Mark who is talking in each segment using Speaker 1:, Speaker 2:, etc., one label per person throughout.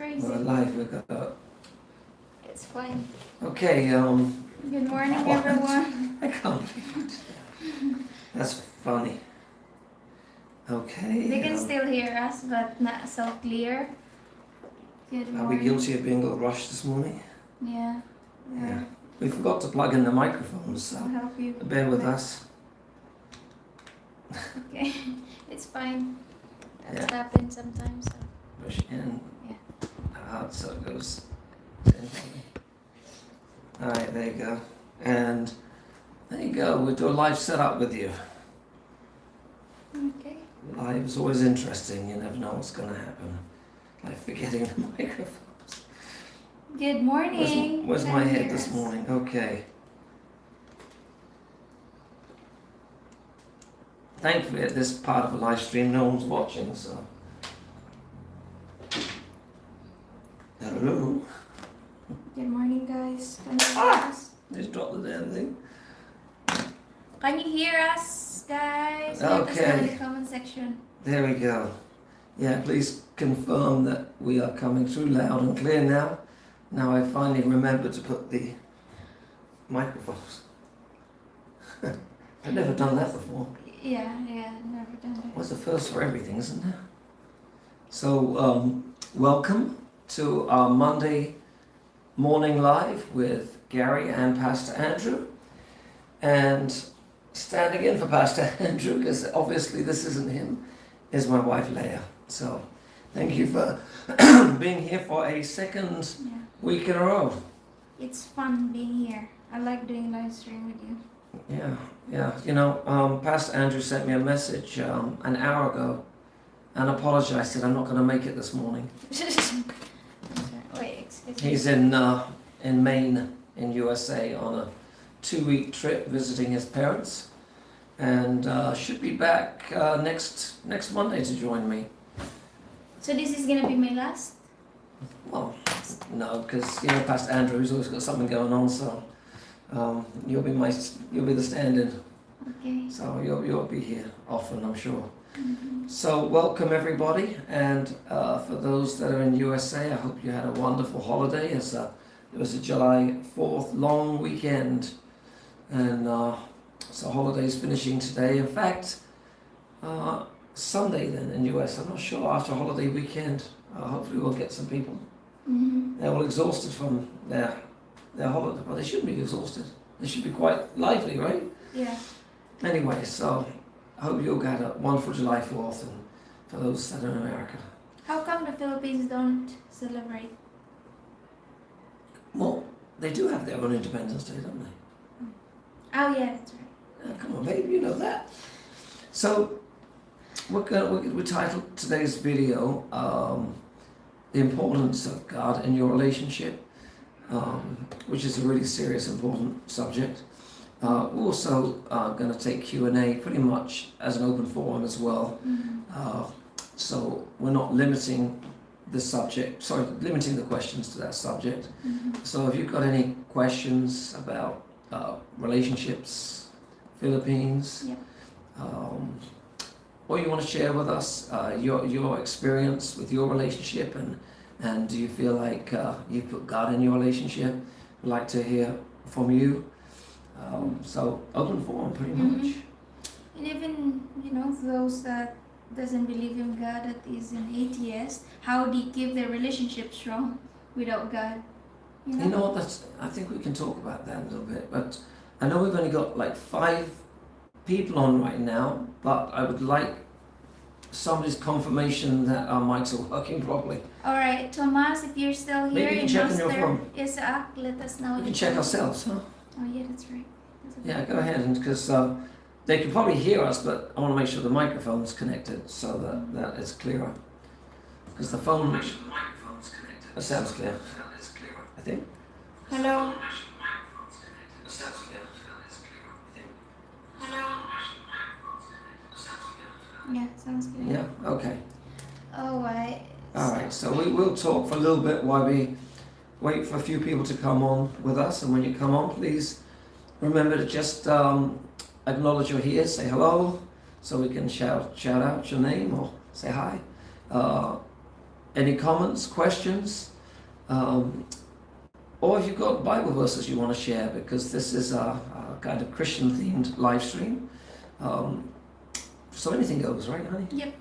Speaker 1: crazy.
Speaker 2: We're live. We've got.
Speaker 1: It's fine.
Speaker 2: Okay.
Speaker 1: Good morning,
Speaker 2: what?
Speaker 1: everyone.
Speaker 2: I can't believe it. That's funny. Okay.
Speaker 1: They can still hear us, but not so clear. Good morning.
Speaker 2: Are we guilty of being a little rushed this morning?
Speaker 1: Yeah.
Speaker 2: Yeah. We forgot to plug in the microphones, so
Speaker 1: I'll help you.
Speaker 2: bear with us.
Speaker 1: Okay. It's fine. That's
Speaker 2: Yeah.
Speaker 1: happens sometimes. So.
Speaker 2: Push in.
Speaker 1: Yeah.
Speaker 2: Hard so it goes. Alright, there you go. And there you go. We'll do a live setup with you.
Speaker 1: Okay.
Speaker 2: Live is always interesting. You never know what's going to happen. Like forgetting the microphones.
Speaker 1: Good morning.
Speaker 2: Where's
Speaker 1: Can
Speaker 2: my
Speaker 1: you
Speaker 2: head
Speaker 1: hear
Speaker 2: this
Speaker 1: us?
Speaker 2: morning? Okay. Thankfully, at this part of the live stream, no one's watching, so. Hello.
Speaker 1: Good morning, guys. Can you hear us?
Speaker 2: Just drop the damn thing.
Speaker 1: Can you hear us, guys? Let us know in
Speaker 2: Okay.
Speaker 1: the comment section.
Speaker 2: There we go. Yeah, please confirm that we are coming through loud and clear now. Now I finally remembered to put the microphones. I've never done that before.
Speaker 1: Yeah, never done that.
Speaker 2: What's the first for everything, isn't there? So, welcome to our Monday morning live with Gary and Pastor Andrew. And standing in for Pastor Andrew, because obviously this isn't him, is my wife Leia. So, thank you for being here for a second
Speaker 1: Yeah.
Speaker 2: week in a row.
Speaker 1: It's fun being here. I like doing live stream with you.
Speaker 2: Yeah. You know, Pastor Andrew sent me a message an hour ago and apologized, said I'm not going to make it this morning.
Speaker 1: Wait, excuse me.
Speaker 2: He's in Maine, in USA, on a 2-week trip visiting his parents, and should be back next Monday to join me.
Speaker 1: So this is gonna be my last?
Speaker 2: Well, no, because you know Pastor Andrew, he's always got something going on, so you'll be the stand-in.
Speaker 1: Okay.
Speaker 2: So you'll be here often, I'm sure.
Speaker 1: Mm-hmm.
Speaker 2: So welcome everybody, and for those that are in USA, I hope you had a wonderful holiday. It was a July 4th long weekend, and so holidays finishing today. In fact, Sunday then in US. I'm not sure after holiday weekend. Hopefully we'll get some people.
Speaker 1: Mm-hmm.
Speaker 2: They're all exhausted from their holiday. Well, they shouldn't be exhausted. They should be quite lively, right?
Speaker 1: Yeah.
Speaker 2: Anyway, so I hope you all had a wonderful July 4th, and for those that are in America.
Speaker 1: How come the Philippines don't celebrate?
Speaker 2: Well, they do have their own Independence Day, don't they?
Speaker 1: Oh yeah, that's right.
Speaker 2: Come on, babe, you know that. So, we titled today's video, The Importance of God in Your Relationship, which is a really serious, important subject. We're also going to take Q&A pretty much as an open forum as well.
Speaker 1: Mm-hmm.
Speaker 2: So we're not limiting limiting the questions to that subject.
Speaker 1: Mm-hmm.
Speaker 2: So if you've got any questions about relationships, Philippines,
Speaker 1: Yep.
Speaker 2: or you want to share with us your experience with your relationship, and do you feel like you put God in your relationship? We'd like to hear from you. So open forum pretty much.
Speaker 1: And even, those that doesn't believe in God, that is an atheist, how they keep their relationship strong without God?
Speaker 2: You know what, I think we can talk about that a little bit, but I know we've only got like 5 people on right now, but I would like somebody's confirmation that our mics are working properly.
Speaker 1: Alright, Thomas, if you're still here,
Speaker 2: Maybe you can check on your phone.
Speaker 1: Isaac, let us know.
Speaker 2: We can check ourselves, huh?
Speaker 1: Oh yeah, that's right.
Speaker 2: Yeah, go ahead, and because they can probably hear us, but I want to make sure the microphone's connected so that it's clearer. Because the phone... Make sure the microphone's connected. That sounds clear. It's clearer, I think.
Speaker 1: Hello?
Speaker 2: That sounds clear. It's clearer, I think.
Speaker 1: Hello? Yeah, sounds good.
Speaker 2: Yeah, okay.
Speaker 1: Alright.
Speaker 2: Alright, so we will talk for a little bit while we wait for a few people to come on with us, and when you come on, please remember to just acknowledge you're here, say hello, so we can shout out your name or say hi. any comments, questions, or if you've got Bible verses you want to share, because this is a kind of Christian-themed live stream. So anything goes, right, honey?
Speaker 1: Yep.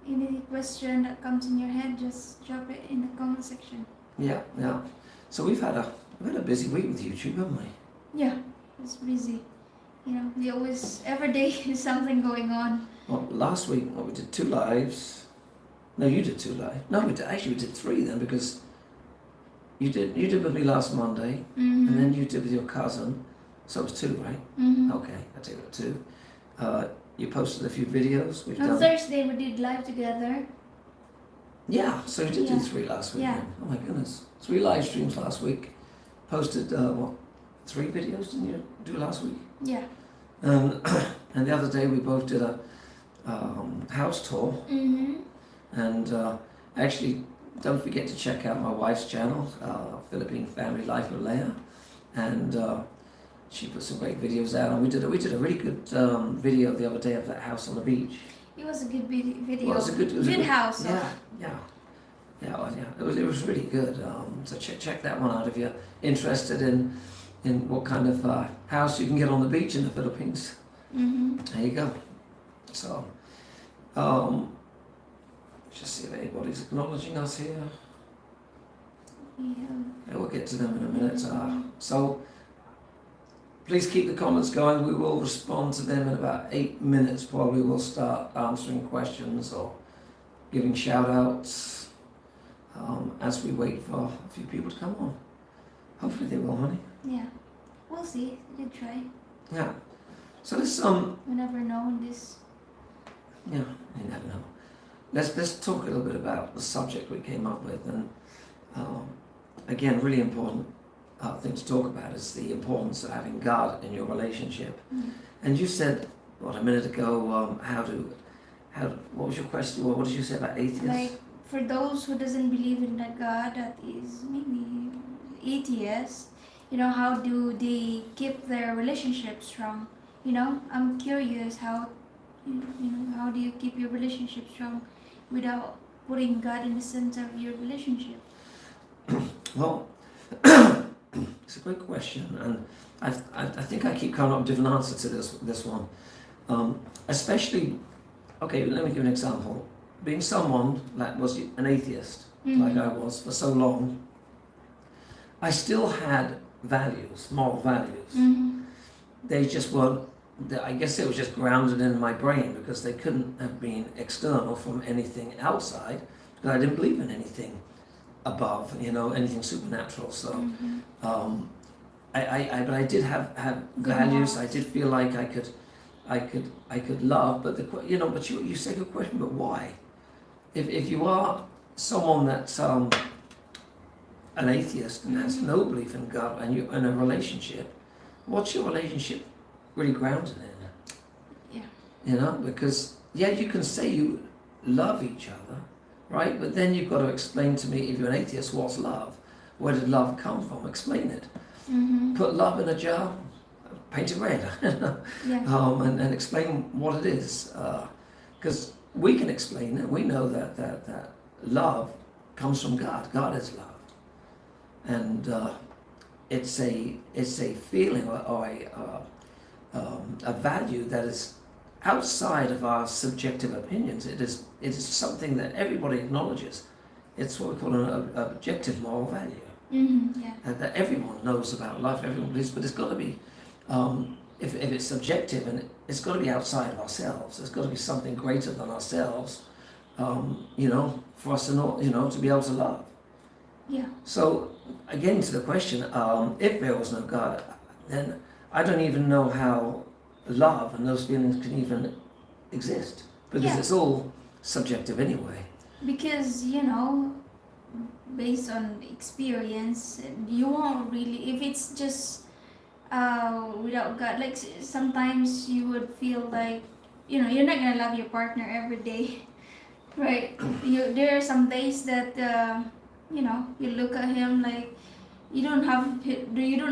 Speaker 1: Any question that comes in your head, just drop it in the comment section.
Speaker 2: Yeah. So we've had a busy week with YouTube, haven't we?
Speaker 1: Yeah, it's busy. We always, every day is something going on.
Speaker 2: Well, last week, we did 2 lives. No, you did 2 lives. No, we did 3 then, because you did with me last Monday,
Speaker 1: Mm-hmm.
Speaker 2: and then you did with your cousin. So it was 2, right?
Speaker 1: Mm-hmm.
Speaker 2: Okay, I take it 2. You posted a few videos. We've
Speaker 1: On
Speaker 2: done.
Speaker 1: Thursday we did live together.
Speaker 2: Yeah, so you did do
Speaker 1: Yeah.
Speaker 2: 3 last week.
Speaker 1: Yeah.
Speaker 2: Then. Oh my goodness, 3 live streams last week. Posted 3 videos didn't you do last week?
Speaker 1: Yeah.
Speaker 2: And the other day we both did a house tour.
Speaker 1: Mm-hmm.
Speaker 2: And actually, don't forget to check out my wife's channel, Philippine Family Life with Leia, and she put some great videos out. And we did a really good video the other day of that house on the beach.
Speaker 1: It was a good video.
Speaker 2: Well, it was a good
Speaker 1: house.
Speaker 2: Yeah. It was really good. So check that one out if you're interested in what kind of house you can get on the beach in the Philippines.
Speaker 1: Mm-hmm.
Speaker 2: There you go. So, just see if anybody's acknowledging us here.
Speaker 1: Yeah.
Speaker 2: We'll get to them in a minute. So, please keep the comments going. We will respond to them in about 8 minutes. Probably we'll start answering questions or giving shout outs as we wait for a few people to come on. Hopefully they will, honey.
Speaker 1: Yeah. We'll see. We can try.
Speaker 2: Yeah. So this
Speaker 1: We never know in this.
Speaker 2: Yeah, you never know. Let's talk a little bit about the subject we came up with, and again, really important thing to talk about is the importance of having God in your relationship.
Speaker 1: Mm.
Speaker 2: And you said a minute ago, what was your question? What did you say about atheists?
Speaker 1: Like, for those who doesn't believe in a God that is maybe atheist, how do they keep their relationship strong? I'm curious how do you keep your relationship strong without putting God in the center of your relationship?
Speaker 2: Well, it's a great question, and I think I keep coming up with a different answer to this one. Especially, okay, let me give an example. Being someone that was an atheist,
Speaker 1: Mm-hmm.
Speaker 2: like I was for so long, I still had values, moral values.
Speaker 1: Mm-hmm.
Speaker 2: They just weren't, I guess it was just grounded in my brain because they couldn't have been external from anything outside, because I didn't believe in anything above, anything supernatural. So,
Speaker 1: Mm-hmm.
Speaker 2: but I did have values. I did feel like I could love, but but you say good question, but why? If you are someone that's an atheist and has no belief in God, and you're in a relationship, what's your relationship really grounded in?
Speaker 1: Yeah.
Speaker 2: Because you can say you love each other, right? But then you've got to explain to me, if you're an atheist, what's love? Where did love come from? Explain it.
Speaker 1: Mm-hmm.
Speaker 2: Put love in a jar, paint it red,
Speaker 1: Yeah.
Speaker 2: and explain what it is. Because we can explain it. We know that love comes from God. God is love, and it's a feeling or a value that is outside of our subjective opinions. It is something that everybody acknowledges. It's what we call an objective moral value.
Speaker 1: Mm-hmm. Yeah.
Speaker 2: And that everyone knows about life, everyone believes, but it's got to be, if it's subjective, and it's got to be outside of ourselves. There's got to be something greater than ourselves, for us to know, to be able to love.
Speaker 1: Yeah.
Speaker 2: So, again, to the question, if there was no God, then I don't even know how love and those feelings can even exist, because it's all subjective anyway.
Speaker 1: Because, based on experience, you won't really, if it's just without God, like sometimes you would feel like, you're not gonna love your partner every day, right? There are some days that, you look at him like you don't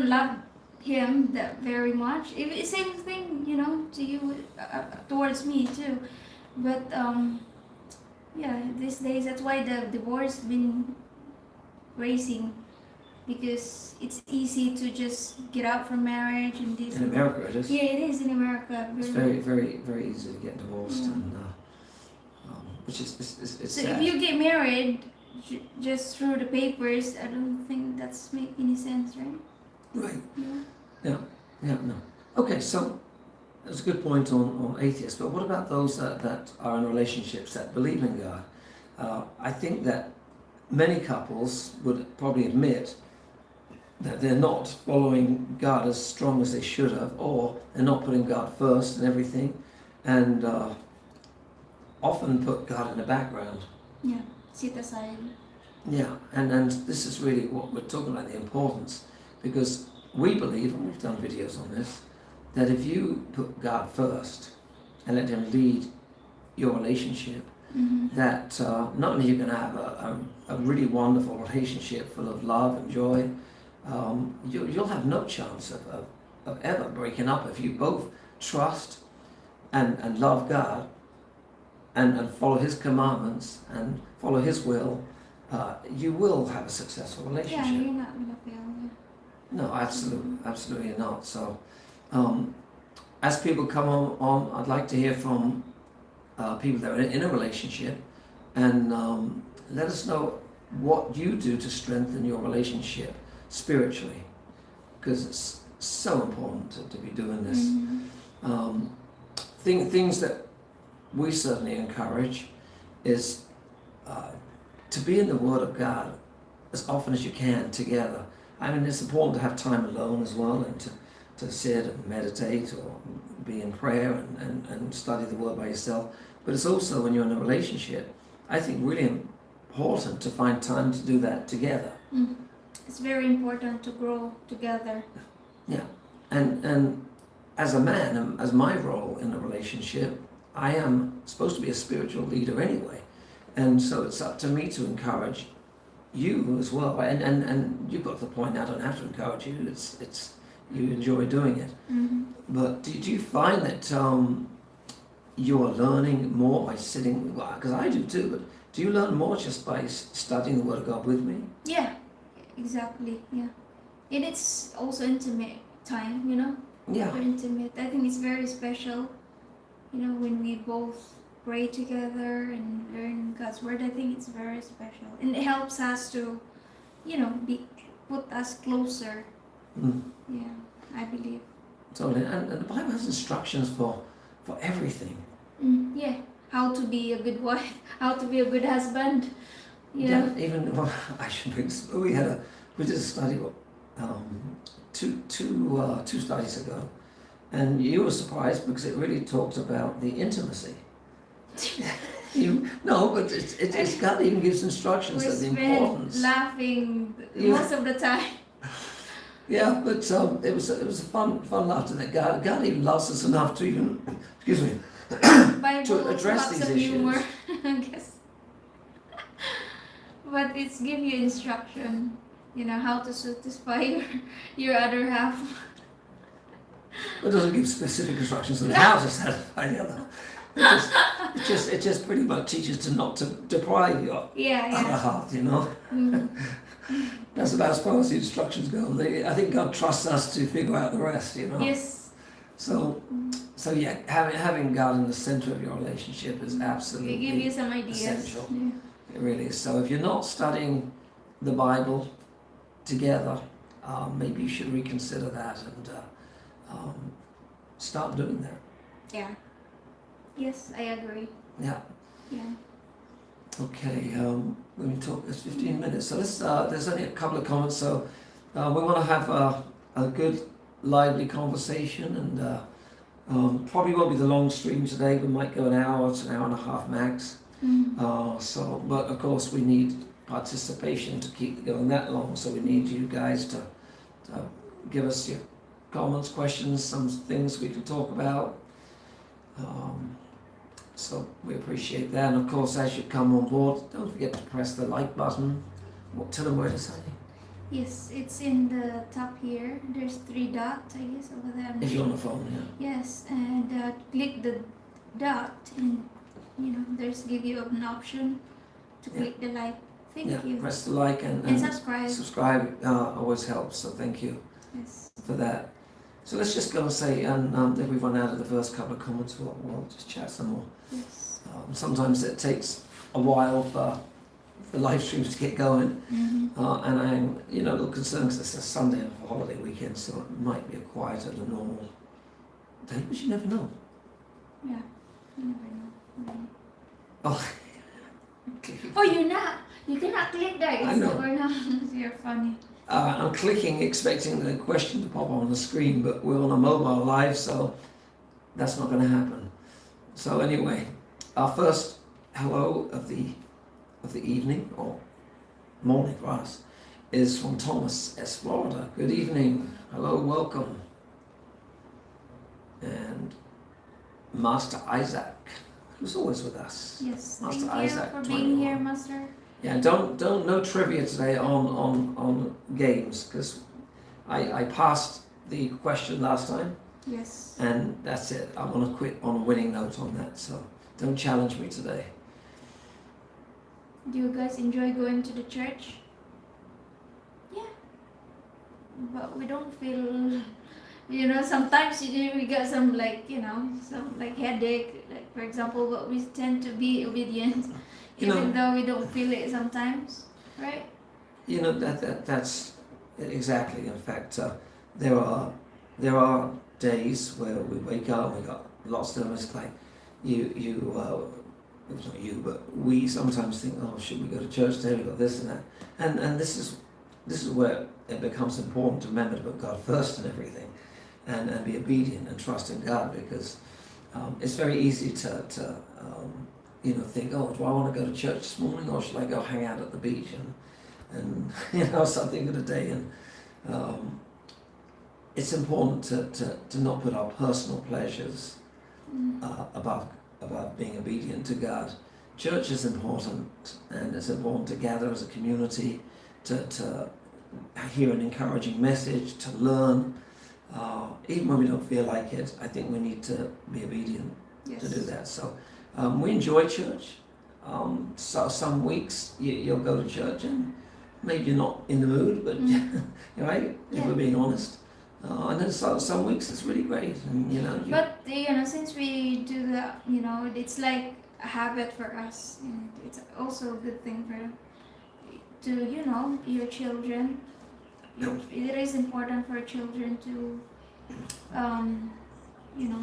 Speaker 1: love him that very much. Same thing, to you, towards me too. But Yeah, these days that's why the divorce been raising, because it's easy to just get out from marriage and this.
Speaker 2: In America, it is.
Speaker 1: Yeah, it is in America.
Speaker 2: It's very, very, very easy to get divorced,
Speaker 1: Yeah.
Speaker 2: and which is it's
Speaker 1: So
Speaker 2: sad.
Speaker 1: if you get married just through the papers, I don't think that's make any sense, right?
Speaker 2: Right.
Speaker 1: Yeah.
Speaker 2: Yeah. No. Okay. So that's a good point on atheists. But what about those that are in relationships that believe in God? I think that many couples would probably admit that they're not following God as strong as they should have, or they're not putting God first in everything, and often put God in the background.
Speaker 1: Yeah. Sit aside.
Speaker 2: Yeah, and this is really what we're talking about, the importance, because we believe, and we've done videos on this, that if you put God first and let Him lead your relationship, that not only you're going to have a really wonderful relationship full of love and joy, you'll have no chance of ever breaking up if you both trust and love God and follow His commandments and follow His will. You will have a successful relationship.
Speaker 1: Yeah, you're not gonna fail. Yeah.
Speaker 2: No, absolutely not. So, as people come on, I'd like to hear from people that are in a relationship, and let us know what you do to strengthen your relationship spiritually, because it's so important to be doing this. Things that we certainly encourage is to be in the Word of God as often as you can together. I mean, it's important to have time alone as well, and to sit and meditate or be in prayer and study the Word by yourself. But it's also, when you're in a relationship, I think really important to find time to do that together.
Speaker 1: It's very important to grow together.
Speaker 2: Yeah, and as a man, as my role in a relationship, I am supposed to be a spiritual leader anyway, and so it's up to me to encourage you as well. And you've got the point. I don't have to encourage you. It's you enjoy doing it. But do you find that you are learning more by sitting? Because I do too. But do you learn more just by studying the Word of God with me?
Speaker 1: Yeah, exactly. Yeah, and it's also intimate time. You know.
Speaker 2: Yeah.
Speaker 1: Very intimate. I think it's very special. You know, when we both pray together and learn God's word, I think it's very special, and it helps us to, you know, put us closer. Yeah, I believe.
Speaker 2: Totally. And the Bible has instructions for everything.
Speaker 1: Yeah, how to be a good wife, how to be a good husband. Yeah.
Speaker 2: Even I should bring. We did a study two studies ago, and you were surprised because it really talked about the intimacy. But it's God even gives instructions that the importance.
Speaker 1: Laughing most of the time.
Speaker 2: Yeah, but it was a fun laughter that God even loves us enough to even
Speaker 1: Bible
Speaker 2: to address
Speaker 1: lots
Speaker 2: these
Speaker 1: of
Speaker 2: issues.
Speaker 1: humor, I guess. But it's give you instruction, you know, how to satisfy your other half.
Speaker 2: It doesn't give specific instructions on how to satisfy the other. It just pretty much teaches to not to deprive your other half, you know. That's about as far as the instructions go. I think God trusts us to figure out the rest, you know.
Speaker 1: Yes.
Speaker 2: So yeah, having God in the center of your relationship is absolutely
Speaker 1: They give you some ideas.
Speaker 2: essential.
Speaker 1: Yeah.
Speaker 2: It really is. So if you're not studying the Bible together, maybe you should reconsider that and start doing that.
Speaker 1: Yeah. Yes, I agree.
Speaker 2: Yeah.
Speaker 1: Yeah.
Speaker 2: Okay. When we talk, it's 15 minutes. So let's. There's only a couple of comments. So we want to have a good, lively conversation, and probably won't be the long stream today. We might go an hour to an hour and a half max. But of course we need participation to keep it going that long. So we need you guys to give us your comments, questions, some things we can talk about. So we appreciate that. And of course, as you come on board, don't forget to press the like button. Tell them where to sign in.
Speaker 1: Yes, it's in the top here. There's 3 dots, I guess, over there.
Speaker 2: If you're on the phone, yeah.
Speaker 1: Yes, and click the dot, and there's give you an option to click the like. Thank you.
Speaker 2: Press the like
Speaker 1: And subscribe.
Speaker 2: Subscribe always helps, so thank you
Speaker 1: Yes.
Speaker 2: for that. So let's just go and say, and if we've run out of the first couple of comments, we'll just chat some more.
Speaker 1: Yes.
Speaker 2: Sometimes it takes a while for the live streams to get going, and I'm a little concerned because it's a Sunday of a holiday weekend, so it might be a quieter than normal day, but you never know.
Speaker 1: Yeah. You never know. Really.
Speaker 2: Oh,
Speaker 1: Oh, you cannot click that.
Speaker 2: I know.
Speaker 1: Or not. You're funny.
Speaker 2: I'm clicking, expecting the question to pop on the screen, but we're on a mobile live, so that's not going to happen. So anyway, our first hello of the evening, or morning for us, is from Thomas, S. Florida. Good evening. Hello, welcome. And Master Isaac, who's always with us.
Speaker 1: Yes.
Speaker 2: Master
Speaker 1: Thank you
Speaker 2: Isaac,
Speaker 1: for
Speaker 2: 21.
Speaker 1: being here, Master.
Speaker 2: Yeah, don't no trivia today on games, because I passed the question last time,
Speaker 1: Yes.
Speaker 2: and that's it. I want to quit on a winning note on that, so don't challenge me today.
Speaker 1: Do you guys enjoy going to the church? Yeah. But we don't feel, sometimes we get some headache, like for example, but we tend to be obedient, even though we don't feel it sometimes, right?
Speaker 2: That's exactly. In fact, there are days where we wake up, we got lots of them. It's like it's not you, but we sometimes think, oh, should we go to church today? We got this and that, and this is where it becomes important to remember to put God first in everything, and be obedient and trust in God, because it's very easy to think, oh, do I want to go to church this morning, or should I go hang out at the beach and something for the day? And it's important to not put our personal pleasures above being obedient to God. Church is important, and it's important to gather as a community, to hear an encouraging message, to learn. Even when we don't feel like it, I think we need to be obedient to do that. So we enjoy church. So some weeks you'll go to church and maybe you're not in the mood, but right, if we're being honest. And then some weeks it's really great, and
Speaker 1: But since we do that, it's like a habit for us, and it's also a good thing to your children. It is important for children to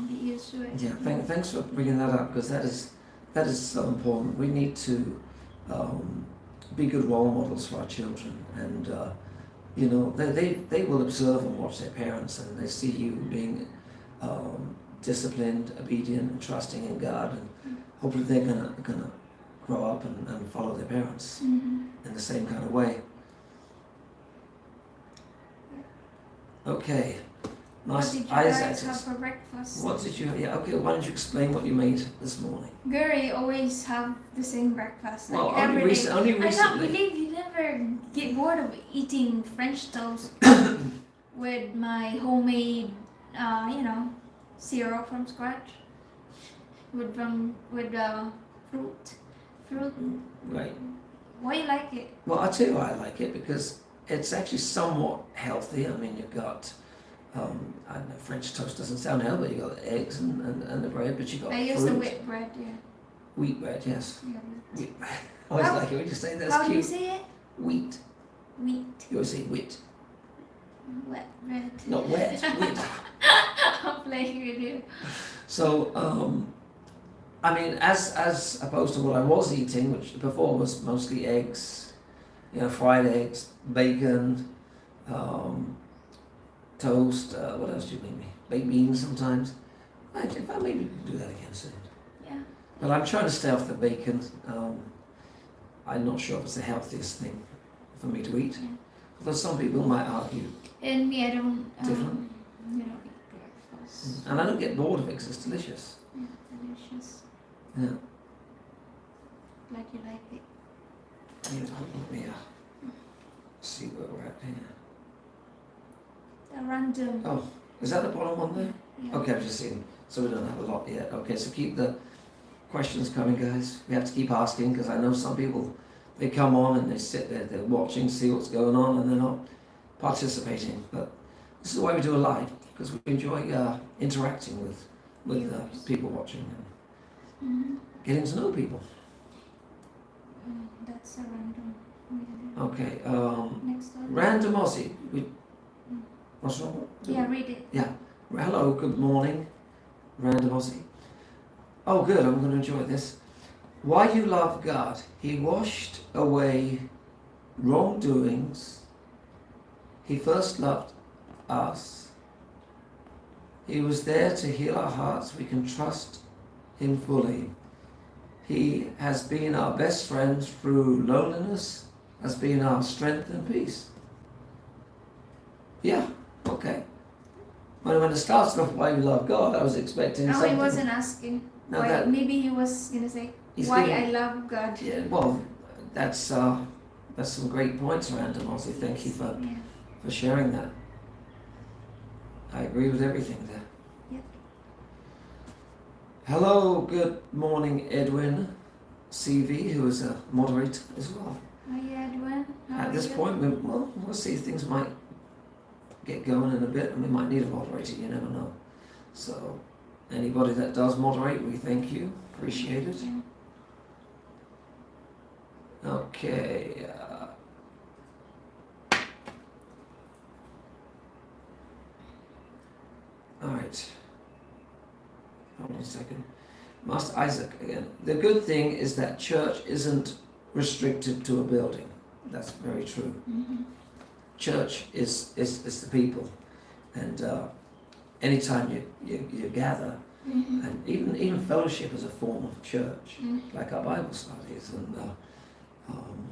Speaker 1: be used to it.
Speaker 2: Yeah, thanks for bringing that up, because that is so important. We need to be good role models for our children, and they will observe and watch their parents, and they see you being disciplined, obedient, and trusting in God, and hopefully they're gonna grow up and follow their parents in the same kind of way. Okay.
Speaker 1: What did you guys have for breakfast?
Speaker 2: What did you? Yeah. Okay. Why don't you explain what you made this morning?
Speaker 1: Gary always have the same breakfast.
Speaker 2: Well,
Speaker 1: every day.
Speaker 2: only recently.
Speaker 1: I can't believe you never get bored of eating French toast with my homemade, syrup from scratch. With fruit.
Speaker 2: Right.
Speaker 1: Why you like it?
Speaker 2: Well, I'll tell you why I like it, because it's actually somewhat healthy. I mean, you've got, I don't know, French toast doesn't sound healthy, but you've got the eggs and the bread, but you've got
Speaker 1: I use the wheat bread, yeah.
Speaker 2: Wheat bread, yes.
Speaker 1: Yeah.
Speaker 2: Wheat bread. I always like it when you say that's
Speaker 1: how
Speaker 2: cute.
Speaker 1: do you say it?
Speaker 2: Wheat.
Speaker 1: Wheat.
Speaker 2: You always say wheat.
Speaker 1: Wet bread.
Speaker 2: Not wet, wheat.
Speaker 1: I'm playing with you.
Speaker 2: So, I mean, as opposed to what I was eating, which before was mostly eggs, fried eggs, bacon, toast, what else do you make me? Baked beans sometimes. I maybe do that again soon.
Speaker 1: Yeah.
Speaker 2: But I'm trying to stay off the bacon. I'm not sure if it's the healthiest thing for me to eat.
Speaker 1: Yeah.
Speaker 2: Although some people might argue.
Speaker 1: And me, I don't.
Speaker 2: Different.
Speaker 1: Eat breakfast.
Speaker 2: And I don't get bored of it because it's delicious.
Speaker 1: Yeah, delicious.
Speaker 2: Yeah.
Speaker 1: Glad you like it.
Speaker 2: Let me see where we're at here.
Speaker 1: The random.
Speaker 2: Oh, is that the bottom one there?
Speaker 1: Yeah.
Speaker 2: Okay, I've just seen. So we don't have a lot yet. Okay, so keep the questions coming, guys. We have to keep asking because I know some people, they come on and they sit there, they're watching, see what's going on, and they're not participating. But this is why we do a live, because we enjoy interacting with people watching and getting to know people.
Speaker 1: That's a random.
Speaker 2: Okay.
Speaker 1: Next one.
Speaker 2: Random Aussie. What's wrong?
Speaker 1: Yeah, read it.
Speaker 2: Yeah. Hello, good morning, Random Aussie. Oh, good, I'm going to enjoy this. Why you love God? He washed away wrongdoings. He first loved us. He was there to heal our hearts. We can trust Him fully. He has been our best friend through loneliness, has been our strength and peace. Yeah, okay. When it starts off why we love God, I was expecting something.
Speaker 1: He wasn't asking.
Speaker 2: No,
Speaker 1: why?
Speaker 2: that-
Speaker 1: Maybe he was gonna say
Speaker 2: He's giving-
Speaker 1: I love God.
Speaker 2: Yeah, well, that's some great points, Random Aussie. Thank you for sharing that. I agree with everything there.
Speaker 1: Yep.
Speaker 2: Hello, good morning, Edwin CV, who is a moderator as well.
Speaker 1: Hi, Edwin. How
Speaker 2: At
Speaker 1: are
Speaker 2: this
Speaker 1: you?
Speaker 2: point, we'll see if things might get going in a bit, and we might need a moderator. You never know. So, anybody that does moderate, we thank you. Appreciate it.
Speaker 1: Yeah.
Speaker 2: Okay. All right. Hold on a second. Master Isaac again. The good thing is that church isn't restricted to a building. That's very true. Church is the people, and anytime you gather, and even fellowship is a form of church, like our Bible studies, and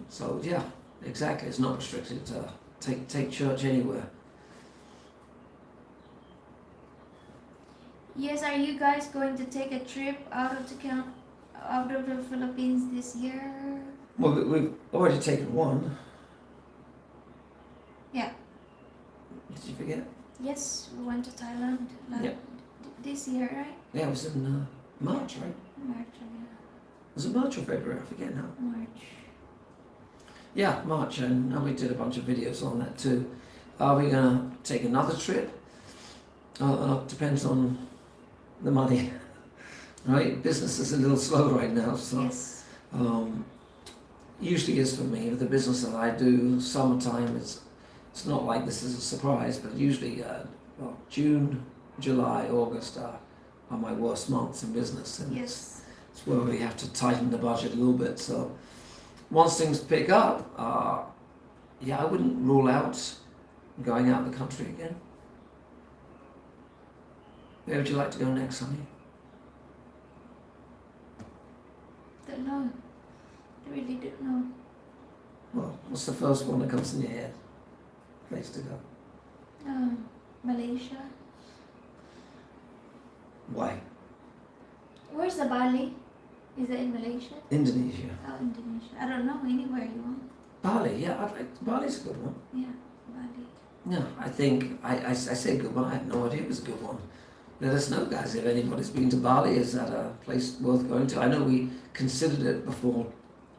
Speaker 2: so yeah, exactly. It's not restricted. Take church anywhere.
Speaker 1: Yes, are you guys going to take a trip out of the Philippines this year?
Speaker 2: Well, we've already taken one.
Speaker 1: Yeah.
Speaker 2: Did you forget?
Speaker 1: Yes, we went to Thailand this year, right?
Speaker 2: Yeah, it was in March, right?
Speaker 1: March,
Speaker 2: Was it March or February? I forget now.
Speaker 1: March.
Speaker 2: Yeah, March, and we did a bunch of videos on that too. Are we gonna take another trip? Depends on the money, right? Business is a little slow right now, so
Speaker 1: Yes.
Speaker 2: usually is for me. The business that I do, summertime, it's not like this is a surprise, but usually June, July, August are my worst months in business, and
Speaker 1: Yes.
Speaker 2: it's where we have to tighten the budget a little bit. So once things pick up, yeah, I wouldn't rule out going out the country again. Where would you like to go next, honey?
Speaker 1: Don't know. I really don't know.
Speaker 2: Well, what's the first one that comes in your head? Place to go.
Speaker 1: Malaysia.
Speaker 2: Why?
Speaker 1: Where's the Bali? Is it in Malaysia?
Speaker 2: Indonesia.
Speaker 1: Oh, Indonesia. I don't know. Anywhere you want.
Speaker 2: Bali, yeah, Bali's a good one.
Speaker 1: Yeah, Bali.
Speaker 2: Yeah, I think, I say good one, I had no idea it was a good one. Let us know, guys, if anybody's been to Bali. Is that a place worth going to? I know we considered it before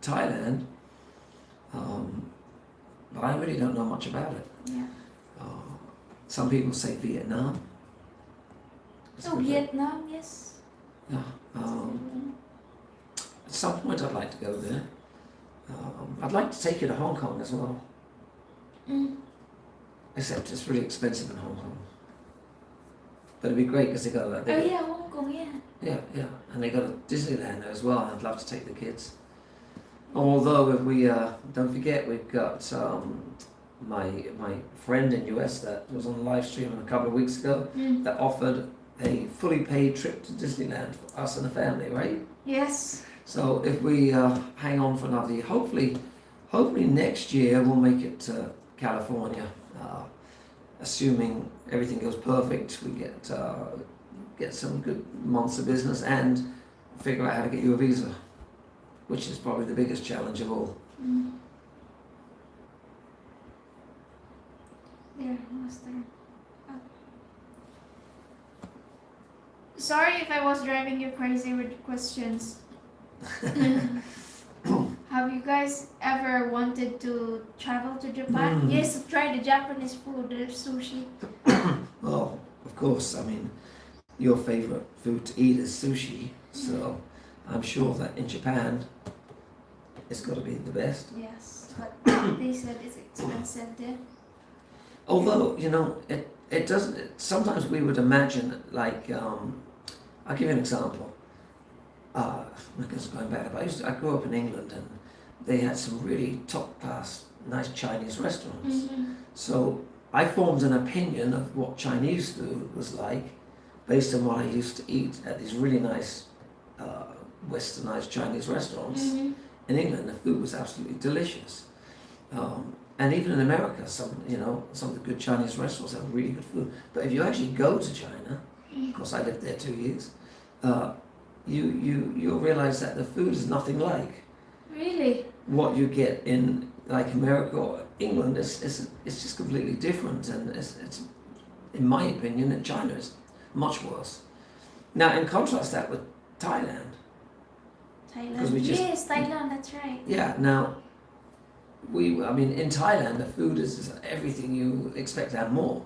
Speaker 2: Thailand, but I really don't know much about it.
Speaker 1: Yeah.
Speaker 2: Some people say Vietnam. It's
Speaker 1: Oh,
Speaker 2: good.
Speaker 1: Vietnam, yes.
Speaker 2: Yeah. At some point I'd like to go there. I'd like to take you to Hong Kong as well. Except it's really expensive in Hong Kong. But it'd be great because they got
Speaker 1: Oh yeah, Hong Kong, yeah.
Speaker 2: yeah, and they got a Disneyland there as well. I'd love to take the kids. Although if we don't forget, we've got my friend in US that was on the live stream a couple of weeks ago that offered a fully paid trip to Disneyland for us and the family, right?
Speaker 1: Yes.
Speaker 2: So if we hang on for another year, hopefully next year we'll make it to California. Assuming everything goes perfect, we get some good months of business and figure out how to get you a visa, which is probably the biggest challenge of all.
Speaker 1: There, master. Oh. Sorry if I was driving you crazy with questions. Have you guys ever wanted to travel to Japan?
Speaker 2: Mm.
Speaker 1: Yes, try the Japanese food, the sushi.
Speaker 2: Well, of course, I mean, your favorite food to eat is sushi, so I'm sure that in Japan it's got to be the best.
Speaker 1: Yes, but they said it's expensive there.
Speaker 2: Although, you know, it doesn't, sometimes we would imagine, like, I'll give you an example. I guess going back, I grew up in England and they had some really top class, nice Chinese restaurants. So I formed an opinion of what Chinese food was like based on what I used to eat at these really nice, westernized Chinese restaurants in England. The food was absolutely delicious. And even in America, some of the good Chinese restaurants have really good food. But if you actually go to China, of course I lived there 2 years, you'll realize that the food is nothing like
Speaker 1: Really?
Speaker 2: what you get in like America or England. It's just completely different, and it's in my opinion in China is much worse. Now in contrast that with Thailand.
Speaker 1: Thailand. Yes, Thailand, that's right.
Speaker 2: Yeah, now I mean in Thailand the food is everything you expect and more,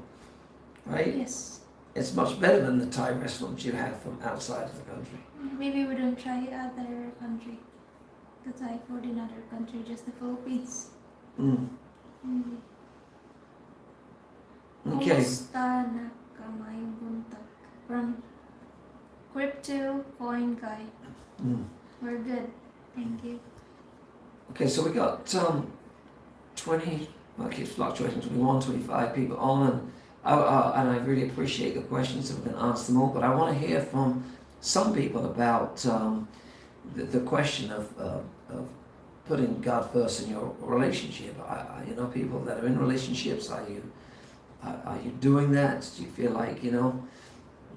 Speaker 2: right?
Speaker 1: Yes.
Speaker 2: It's much better than the Thai restaurants you have from outside of the country.
Speaker 1: Maybe we don't try other country. The Thai food in other country, just the Philippines. Maybe.
Speaker 2: Okay.
Speaker 1: Kumusta na kamayong buntag? From Crypto Coin Guy. We're good. Thank you.
Speaker 2: Okay, so we got 20, well it keeps fluctuating, 21, 25 people on, and I really appreciate the questions, and we can answer them all, but I want to hear from some people about the question of putting God first in your relationship. You know, people that are in relationships, are you doing that? Do you feel like, you know,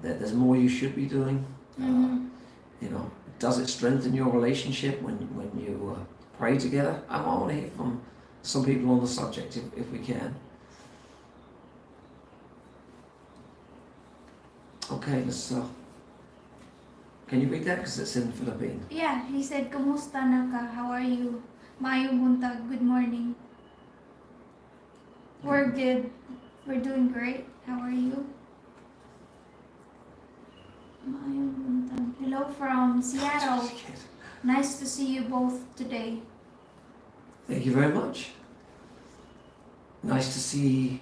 Speaker 2: that there's more you should be doing? You know, does it strengthen your relationship when you pray together? I want to hear from some people on the subject if we can. Okay, let's can you read that? Because it's in Philippine.
Speaker 1: Yeah, he said, Kumusta na ka? How are you? Mayong buntag. Good morning. We're good. We're doing great. How are you? Mayong buntag. Hello from Seattle. Nice to see you both today.
Speaker 2: Thank you very much. Nice to see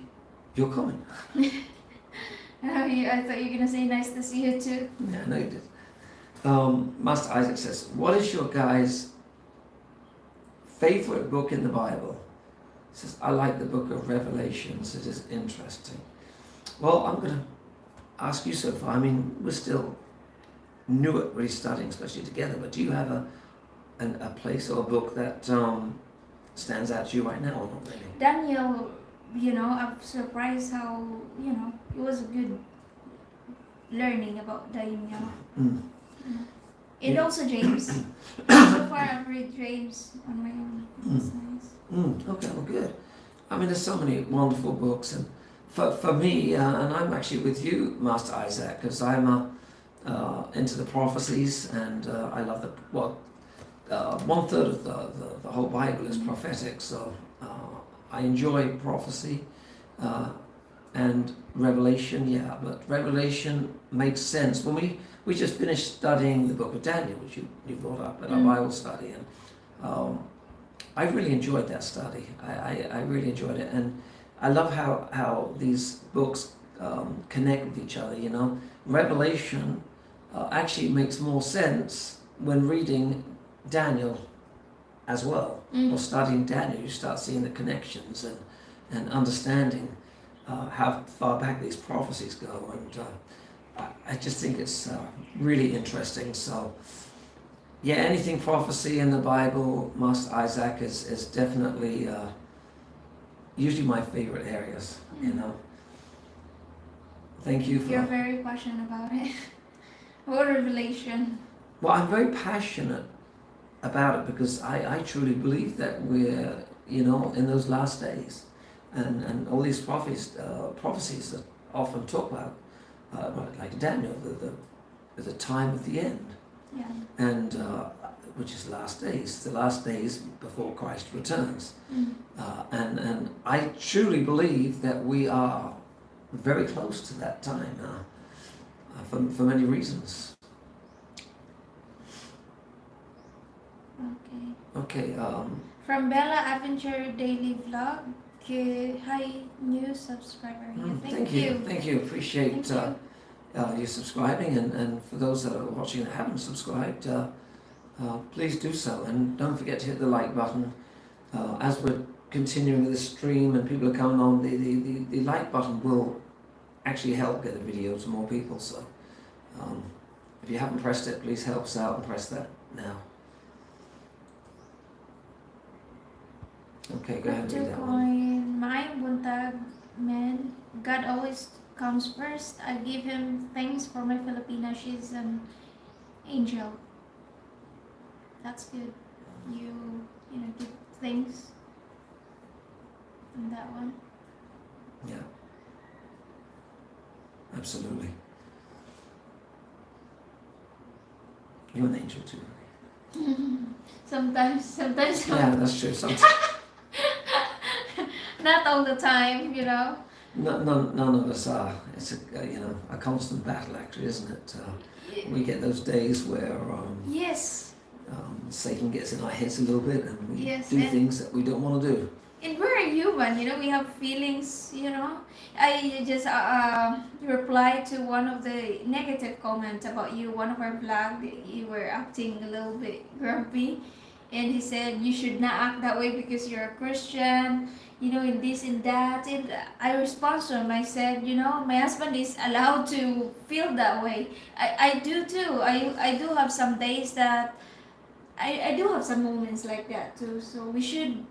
Speaker 2: your comment.
Speaker 1: I thought you were going to say nice to see you too.
Speaker 2: Yeah, no, you did. Master Isaac says, what is your guys' favorite book in the Bible? He says, I like the book of Revelations. It is interesting. Well, I'm going to ask you so far. I mean, we're still new at really studying, especially together, but do you have a place or a book that stands out to you right now or not really?
Speaker 1: Daniel, you know, I'm surprised how, you know, it was a good learning about Daniel. And also James. So far I've read James on my own. It's nice.
Speaker 2: Okay, well good. I mean, there's so many wonderful books, and for me, and I'm actually with you, Master Isaac, because I'm into the prophecies, and I love 1/3 of the whole Bible is prophetic, so I enjoy prophecy and Revelation, yeah, but Revelation makes sense. When we just finished studying the book of Daniel, which you brought up at our Bible study, and I really enjoyed that study. I really enjoyed it, and I love how these books connect with each other, you know. Revelation actually makes more sense when reading Daniel as well, or studying Daniel. You start seeing the connections and understanding how far back these prophecies go, and I just think it's really interesting. So yeah, anything prophecy in the Bible, Master Isaac, is definitely usually my favorite areas, you know. Thank you for...
Speaker 1: You're very passionate about it. What Revelation?
Speaker 2: Well, I'm very passionate about it because I truly believe that we're, you know, in those last days, and all these prophecies that often talk about, like Daniel, the time of the end.
Speaker 1: Yeah.
Speaker 2: And which is last days, the last days before Christ returns.
Speaker 1: Mm.
Speaker 2: And I truly believe that we are very close to that time for many reasons.
Speaker 1: Okay.
Speaker 2: Okay.
Speaker 1: From Bella Adventure Daily Vlog. Hi, new subscriber here.
Speaker 2: Thank you. Thank you. Appreciate
Speaker 1: Thank you.
Speaker 2: you subscribing, and for those that are watching and haven't subscribed, please do so, and don't forget to hit the like button. As we're continuing this stream and people are coming on, the like button will actually help get the video to more people. So if you haven't pressed it, please help us out and press that now. Okay, go ahead and read that one.
Speaker 1: My buntag man, God always comes first. I give him thanks for my Filipina. She's an angel. That's good. You give thanks in that one.
Speaker 2: Yeah, absolutely. You're an angel too.
Speaker 1: Sometimes.
Speaker 2: Yeah, that's true. Sometimes.
Speaker 1: Not all the time.
Speaker 2: None of us are. It's a constant battle, actually, isn't it? We get those days where
Speaker 1: Yes.
Speaker 2: Satan gets in our heads a little bit, and we
Speaker 1: Yes,
Speaker 2: do things that we don't want to do.
Speaker 1: And we're human, we have feelings, I just replied to one of the negative comments about you, one of our vlog, you were acting a little bit grumpy. And he said, you should not act that way because you're a Christian, and this and that. And I responded to him, I said, my husband is allowed to feel that way. I do too. I do have some days that, I do have some moments like that too. So we should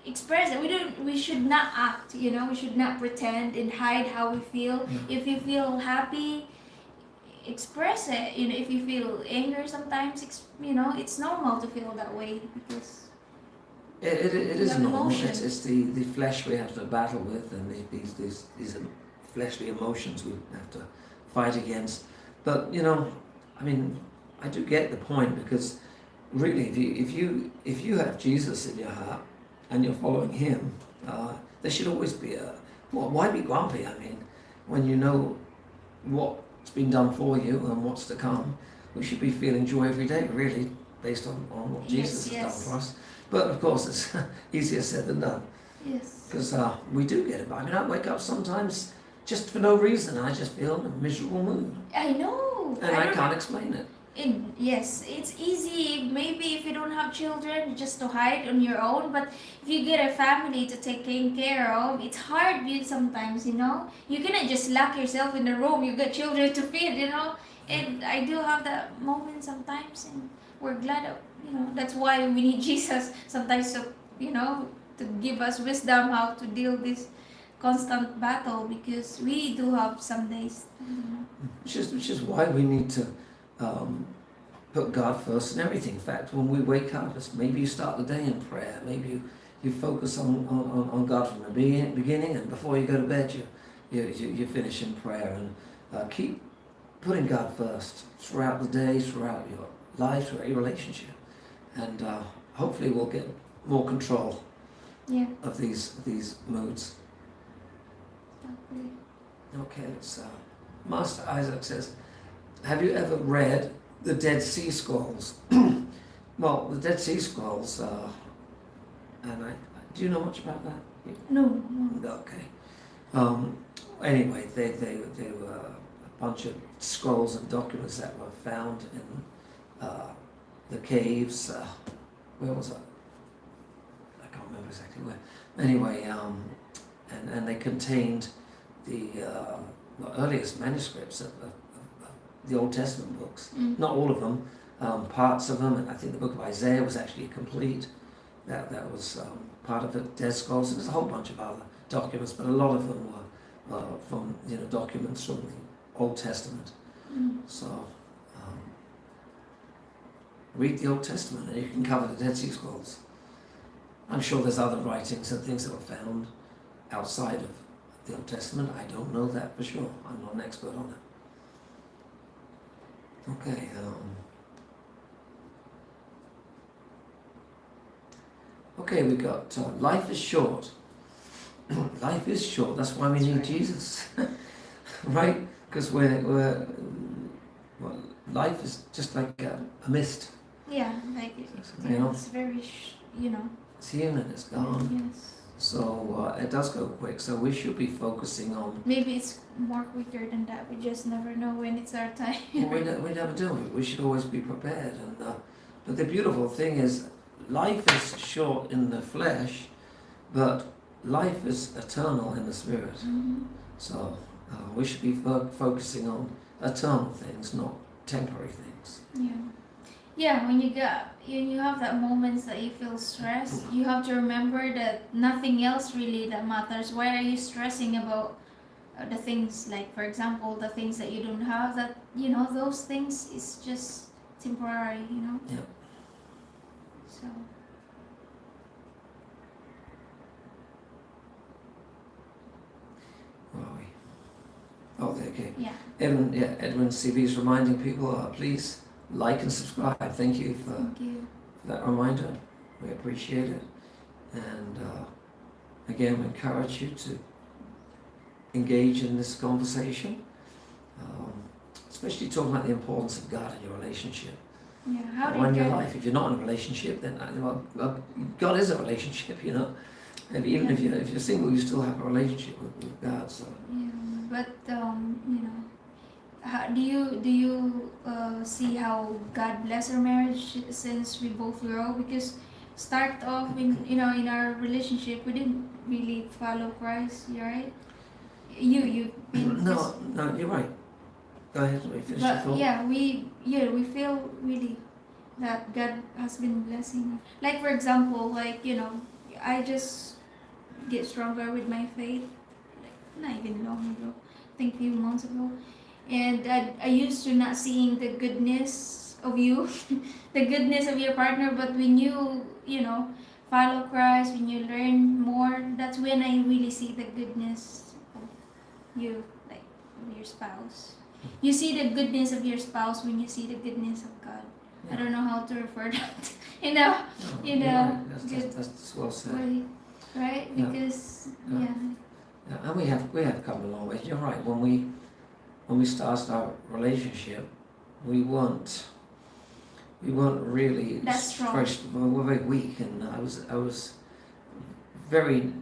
Speaker 1: express it. We should not act, we should not pretend and hide how we feel. If you feel happy, express it. If you feel anger sometimes, it's normal to feel that way because
Speaker 2: it is normal.
Speaker 1: Emotions.
Speaker 2: It's the flesh we have to battle with, and these fleshly emotions we have to fight against. But I do get the point, because really, if you have Jesus in your heart and you're following him, there should always be why be grumpy? When you know what's been done for you and what's to come, we should be feeling joy every day, really, based on what Jesus has done for us. But of course, it's easier said than done.
Speaker 1: Yes.
Speaker 2: Because we do get it. I wake up sometimes just for no reason. I just feel in a miserable mood.
Speaker 1: I know.
Speaker 2: And I can't explain it.
Speaker 1: Yes, it's easy maybe if you don't have children just to hide on your own, but if you get a family to take care of, it's hard sometimes. You cannot just lock yourself in the room, you got children to feed. And I do have that moment sometimes, and we're glad that, that's why we need Jesus sometimes to give us wisdom how to deal this constant battle, because we do have some days.
Speaker 2: Which is why we need to put God first in everything. In fact, when we wake up, maybe you start the day in prayer. Maybe you focus on God from the beginning, and before you go to bed, you finish in prayer, and keep putting God first throughout the day, throughout your life, throughout your relationship, and hopefully we'll get more control of these moods. Okay, so Master Isaac says, have you ever read the Dead Sea Scrolls? Well, the Dead Sea Scrolls, do you know much about that?
Speaker 1: No.
Speaker 2: Okay. Anyway, they were a bunch of scrolls and documents that were found in the caves. Where was that? I can't remember exactly where. Anyway, and they contained the earliest manuscripts of the Old Testament books. Not all of them, parts of them, and I think the book of Isaiah was actually complete. That was part of the Dead Scrolls. And there's a whole bunch of other documents, but a lot of them were from documents from the Old Testament. So read the Old Testament, and you can cover the Dead Sea Scrolls. I'm sure there's other writings and things that were found outside of the Old Testament. I don't know that for sure. I'm not an expert on it. Okay. Okay, we got life is short. Life is short. That's why we need
Speaker 1: right.
Speaker 2: Jesus, right? Because well, life is just like a mist.
Speaker 1: Yeah, like
Speaker 2: You know,
Speaker 1: it's very,
Speaker 2: it's human. It's gone.
Speaker 1: yes.
Speaker 2: So it does go quick. So we should be focusing on.
Speaker 1: Maybe it's more quicker than that. We just never know when it's our time.
Speaker 2: Well, we never do it. We should always be prepared. And but the beautiful thing is, life is short in the flesh, but life is eternal in the spirit.
Speaker 1: Mhm.
Speaker 2: So we should be focusing on eternal things, not temporary things.
Speaker 1: Yeah. Yeah, when you have that moments that you feel stressed, you have to remember that nothing else really that matters. Why are you stressing about the things, like for example the things that you don't have, that those things is just temporary,
Speaker 2: Yeah.
Speaker 1: so
Speaker 2: Where are we? Oh, there, okay.
Speaker 1: yeah.
Speaker 2: Edwin CV is reminding people, please like and subscribe. Thank you for
Speaker 1: Thank you.
Speaker 2: that reminder. We appreciate it. And again, we encourage you to engage in this conversation, especially talking about the importance of God in your relationship.
Speaker 1: Yeah, how
Speaker 2: Or in
Speaker 1: did
Speaker 2: your
Speaker 1: you
Speaker 2: life. If you're not in a relationship, then well, God is a relationship, you know. And even if you're single, you still have a relationship with God. So
Speaker 1: yeah, but how do you see how God bless our marriage since we both grow? Because start off in our relationship we didn't really follow Christ, right? You've been
Speaker 2: no, you're right. Go ahead. Let me finish your
Speaker 1: but
Speaker 2: thought.
Speaker 1: we feel really that God has been blessing. Like for example, I just get stronger with my faith. Like not even long ago, I think few months ago, and I used to not seeing the goodness of you, the goodness of your partner. But when you follow Christ, when you learn more, that's when I really see the goodness of you, like of your spouse. You see the goodness of your spouse when you see the goodness of God. I don't know how to refer that. you know,
Speaker 2: No,
Speaker 1: you
Speaker 2: you're
Speaker 1: know,
Speaker 2: right.
Speaker 1: good
Speaker 2: That's well said.
Speaker 1: way, right?
Speaker 2: Yeah.
Speaker 1: Because
Speaker 2: Yeah. And we have come a long way. You're right. When we started our relationship, we weren't really
Speaker 1: That's strong.
Speaker 2: we were very weak, and I was very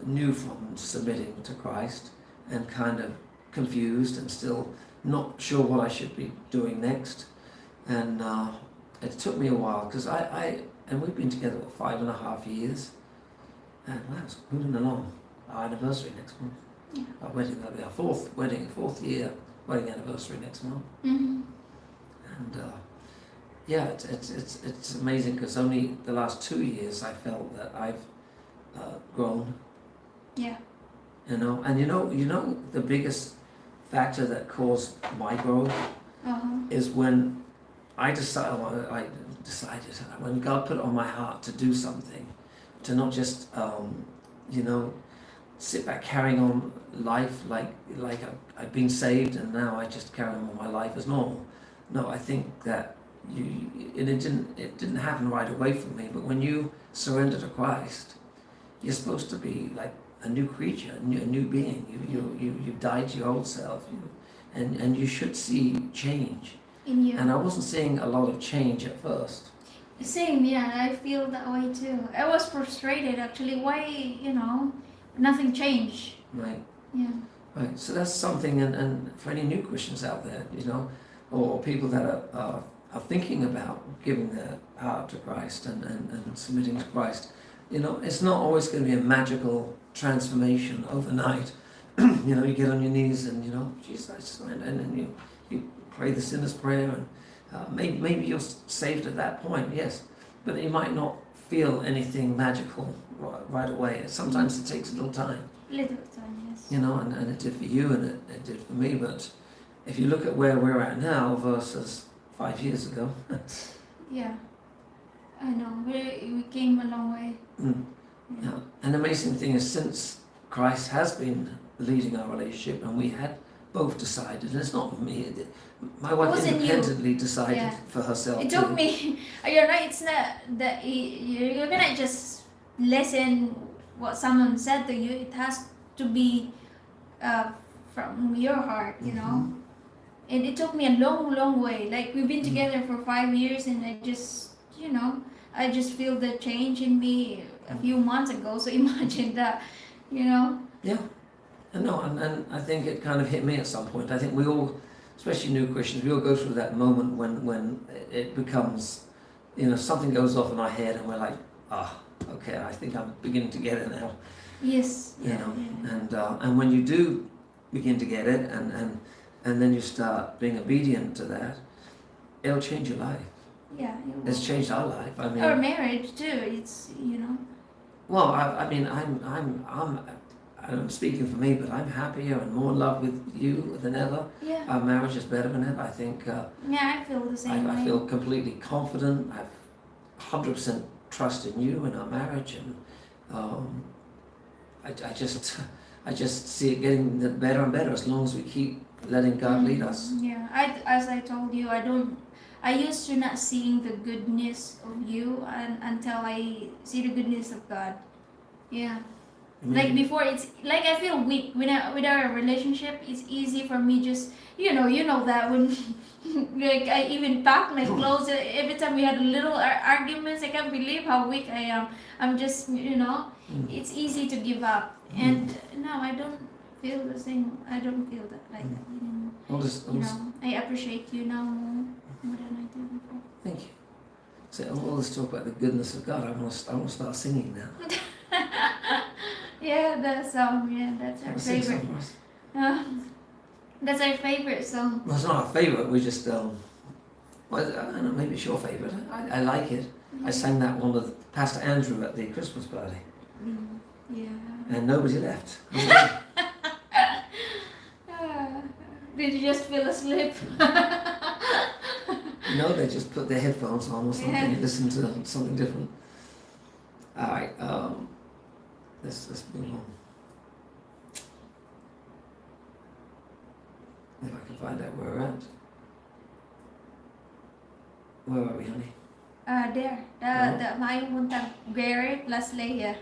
Speaker 2: new from submitting to Christ, and kind of confused and still not sure what I should be doing next. And it took me a while because and we've been together for 5.5 years, and wow, it's moving along. Our anniversary next month.
Speaker 1: Yeah.
Speaker 2: Our wedding, that'll be our fourth year wedding anniversary next month.
Speaker 1: Mm-hmm.
Speaker 2: And yeah, it's amazing because only the last 2 years I felt that I've grown.
Speaker 1: Yeah.
Speaker 2: And you know the biggest factor that caused my growth is when I decided when God put it on my heart to do something, to not just sit back carrying on life like I've been saved and now I just carry on with my life as normal. No, I think that it didn't happen right away for me. But when you surrender to Christ, you're supposed to be like a new creature, a new being. You died to your old self, and you should see change.
Speaker 1: In you.
Speaker 2: And I wasn't seeing a lot of change at first.
Speaker 1: Same, yeah, I feel that way too. I was frustrated actually. Why, nothing changed.
Speaker 2: Right.
Speaker 1: Yeah.
Speaker 2: Right. So that's something, and for any new Christians out there, or people that are thinking about giving their heart to Christ and submitting to Christ, it's not always going to be a magical transformation overnight. You get on your knees and Jesus, I surrender, and then you pray the sinner's prayer, and maybe you're saved at that point, yes, but you might not feel anything magical right away. Sometimes it takes a little time.
Speaker 1: Little time, yes.
Speaker 2: And it did for you, and it did for me. But if you look at where we're at now versus 5 years ago,
Speaker 1: Yeah, I know. We came a long way.
Speaker 2: yeah. And the amazing thing is, since Christ has been leading our relationship, and we had both decided, and it's not me, my wife
Speaker 1: Wasn't you.
Speaker 2: independently decided
Speaker 1: Yeah.
Speaker 2: for herself.
Speaker 1: It took me. It's not that you're gonna just listen what someone said to you. It has to be from your heart, you know. And it took me a long way. Like we've been together for 5 years, and I just, you know, I just feel the change in me a few months ago. So imagine that, you know.
Speaker 2: Yeah. And no, and I think it kind of hit me at some point. I think we all, especially new Christians, we all go through that moment when it becomes, you know, something goes off in our head and we're like, okay, I think I'm beginning to get it now.
Speaker 1: Yes.
Speaker 2: You know, and when you do begin to get it, and then you start being obedient to that, it'll change your life.
Speaker 1: Yeah.
Speaker 2: It's changed our life. I mean,
Speaker 1: our marriage too. It's, you know.
Speaker 2: well, I mean, I'm speaking for me, but I'm happier and more in love with you than ever.
Speaker 1: Yeah.
Speaker 2: Our marriage is better than ever. I think.
Speaker 1: Yeah, I feel the same way.
Speaker 2: I feel completely confident. I've 100% trust in you and our marriage, and I just see it getting better and better as long as we keep letting God lead us.
Speaker 1: Yeah, as I told you, I used to not seeing the goodness of you until I see the goodness of God. Yeah. Like before, it's like I feel weak with our relationship. It's easy for me just, you know that when like I even pack my clothes every time we had little arguments. I can't believe how weak I am. I'm just, you know, it's easy to give up. And now I don't feel the same. I don't feel that like that anymore. You know, I appreciate you now more than I did before.
Speaker 2: Thank you. So all this talk about the goodness of God, I want to start singing now.
Speaker 1: Yeah, that song. Yeah, that's our favorite. That's our favorite song.
Speaker 2: Well, it's not our favorite. We just well, I don't know. Maybe it's your favorite. I like it. I sang that one with Pastor Andrew at the Christmas party.
Speaker 1: Yeah.
Speaker 2: And nobody left.
Speaker 1: Did you just feel asleep?
Speaker 2: No, they just put their headphones on or something and listen to something different. All right, let's move on. If I can find out where we're at. Where are we, honey?
Speaker 1: There. The may puntang Gary plus Leia.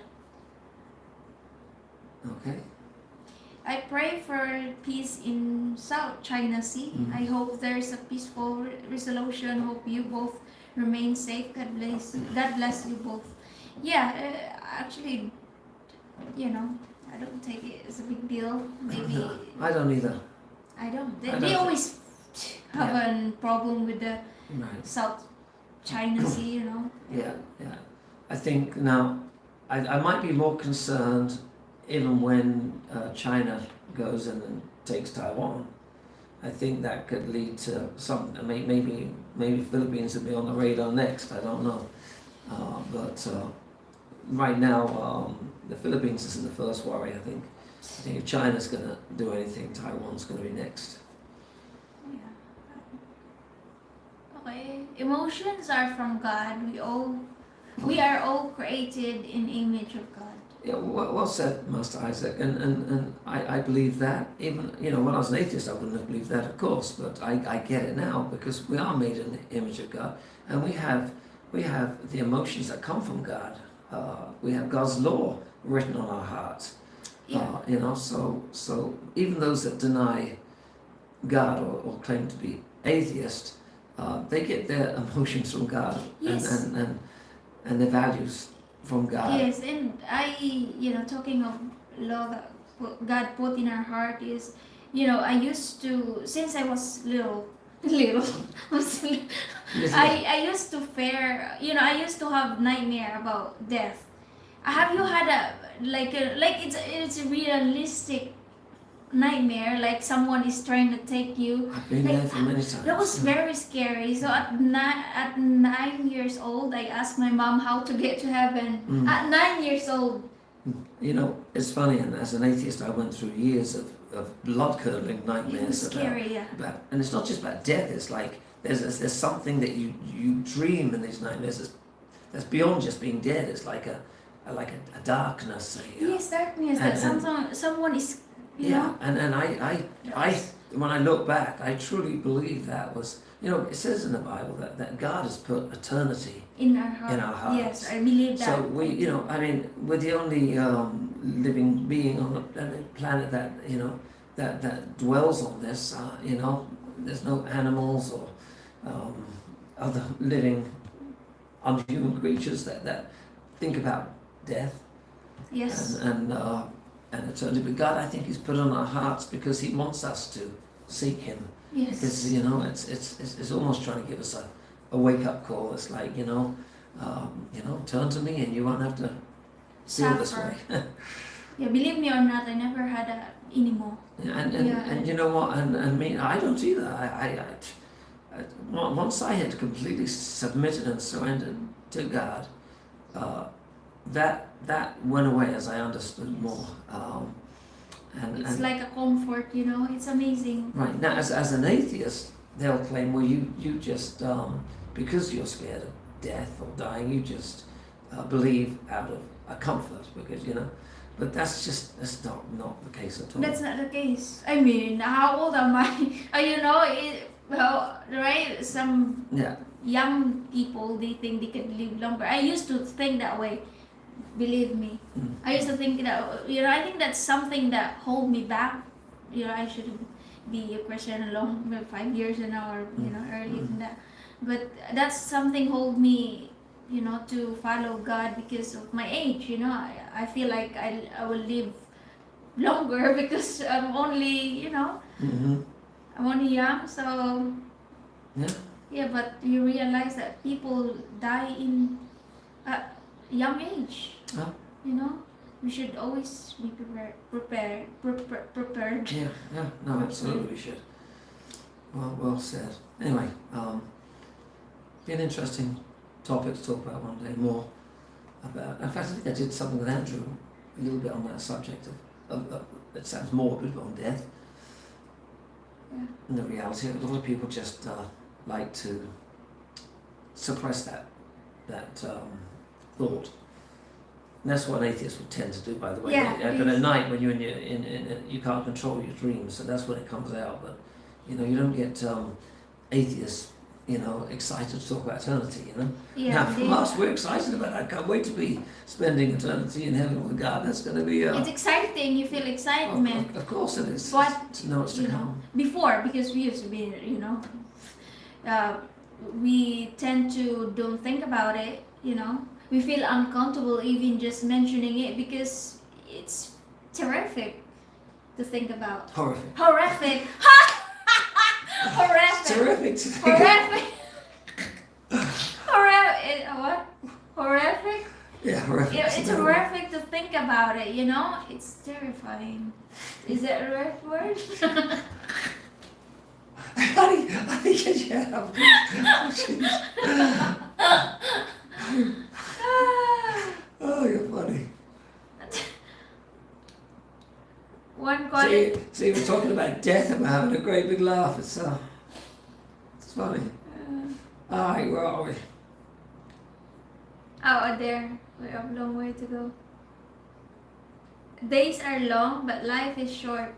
Speaker 2: Okay.
Speaker 1: I pray for peace in South China Sea. I hope there's a peaceful resolution. Hope you both remain safe. God bless you both. Yeah, actually, you know, I don't take it as a big deal. Maybe
Speaker 2: No, I don't either.
Speaker 1: I don't. They always have a problem with the South China Sea, you know.
Speaker 2: Yeah. I think now I might be more concerned even when China goes in and takes Taiwan. I think that could lead to some, maybe Philippines will be on the radar next, I don't know. But right now, the Philippines isn't the first worry, I think. I think if China's going to do anything, Taiwan's going to be next.
Speaker 1: Yeah. Okay. Emotions are from God. We are all created in image of God.
Speaker 2: Yeah, well said, Master Isaac, and I believe that. Even, you know, when I was an atheist, I wouldn't have believed that, of course, but I get it now because we are made in the image of God, and we have the emotions that come from God. We have God's law written on our hearts.
Speaker 1: Yeah.
Speaker 2: You know, so even those that deny God or claim to be atheist, they get their emotions from God.
Speaker 1: Yes.
Speaker 2: And their values from God.
Speaker 1: Yes, and talking of law that God put in our heart is, I used to, since I was little, I used to fear, I used to have nightmare about death. Have you had it's a realistic nightmare, like someone is trying to take you?
Speaker 2: I've been there for many times.
Speaker 1: That was very scary. So at 9 years old, I asked my mom how to get to heaven. At 9 years old.
Speaker 2: You know, it's funny, and as an atheist, I went through years of blood-curdling nightmares.
Speaker 1: It was scary,
Speaker 2: about, and it's not just about death. It's like there's something that you dream in these nightmares that's beyond just being dead. It's like a darkness.
Speaker 1: Yes, darkness. That someone is.
Speaker 2: And when I look back, I truly believe that was, it says in the Bible that God has put eternity
Speaker 1: In our heart.
Speaker 2: in our hearts.
Speaker 1: Yes, I believe that.
Speaker 2: So we, we're the only living being on the planet that, that dwells on this. There's no animals or other living unhuman creatures that think about death.
Speaker 1: Yes.
Speaker 2: And eternity. But God, I think He's put on our hearts because He wants us to seek Him.
Speaker 1: Yes.
Speaker 2: Because it's almost trying to give us a wake up call. It's like turn to me and you won't have to feel this way.
Speaker 1: Yeah, believe me or not, I never had that anymore.
Speaker 2: And you know what? And me, I don't either. Once I had completely submitted and surrendered to God, that went away as I understood more.
Speaker 1: It's like a comfort, it's amazing.
Speaker 2: Right, now as an atheist, they'll claim, well, you just, because you're scared of death or dying, you just believe out of a comfort, because, but that's not the case at all.
Speaker 1: That's not the case. I mean, how old am I? Right? Some young people, they think they can live longer. I used to think that way. Believe me, I used to think that I think that's something that hold me back. I should be a Christian along 5 years now, or earlier than that. But that's something hold me, to follow God because of my age. I feel like I will live longer because I'm only I'm only young. So but you realize that people die in young age.
Speaker 2: Oh.
Speaker 1: We should always be prepared.
Speaker 2: Yeah, no, absolutely we should. Well said. Anyway, be an interesting topic to talk about one day more about. In fact, I think I did something with Andrew a little bit on that subject of it sounds morbid, but on death.
Speaker 1: Yeah.
Speaker 2: And the reality, a lot of people just like to suppress that thought. And that's what atheists would tend to do, by the way.
Speaker 1: Yeah,
Speaker 2: but at night, when you're you can't control your dreams, so that's when it comes out. But you don't get atheists, excited to talk about eternity.
Speaker 1: Yeah,
Speaker 2: now from us, we're excited about it. I can't wait to be spending eternity in heaven with God. That's going to be.
Speaker 1: It's exciting. You feel excitement.
Speaker 2: Of course it is.
Speaker 1: But
Speaker 2: to know what's to come.
Speaker 1: Before, because we used to be, we tend to don't think about it. We feel uncomfortable even just mentioning it because it's terrific to think about.
Speaker 2: Horrific.
Speaker 1: Horrific. Horrific.
Speaker 2: It's terrific to think
Speaker 1: Horrific. What? Horrific?
Speaker 2: Yeah, horrific.
Speaker 1: Yeah, it's horrific to think about it, It's terrifying. Is that the right word?
Speaker 2: I think you have. Oh, you're funny.
Speaker 1: One quality.
Speaker 2: See, we're talking about death and we're having a great big laugh. It's funny. Alright, where are we?
Speaker 1: Out there. We have a long way to go. Days are long, but life is short.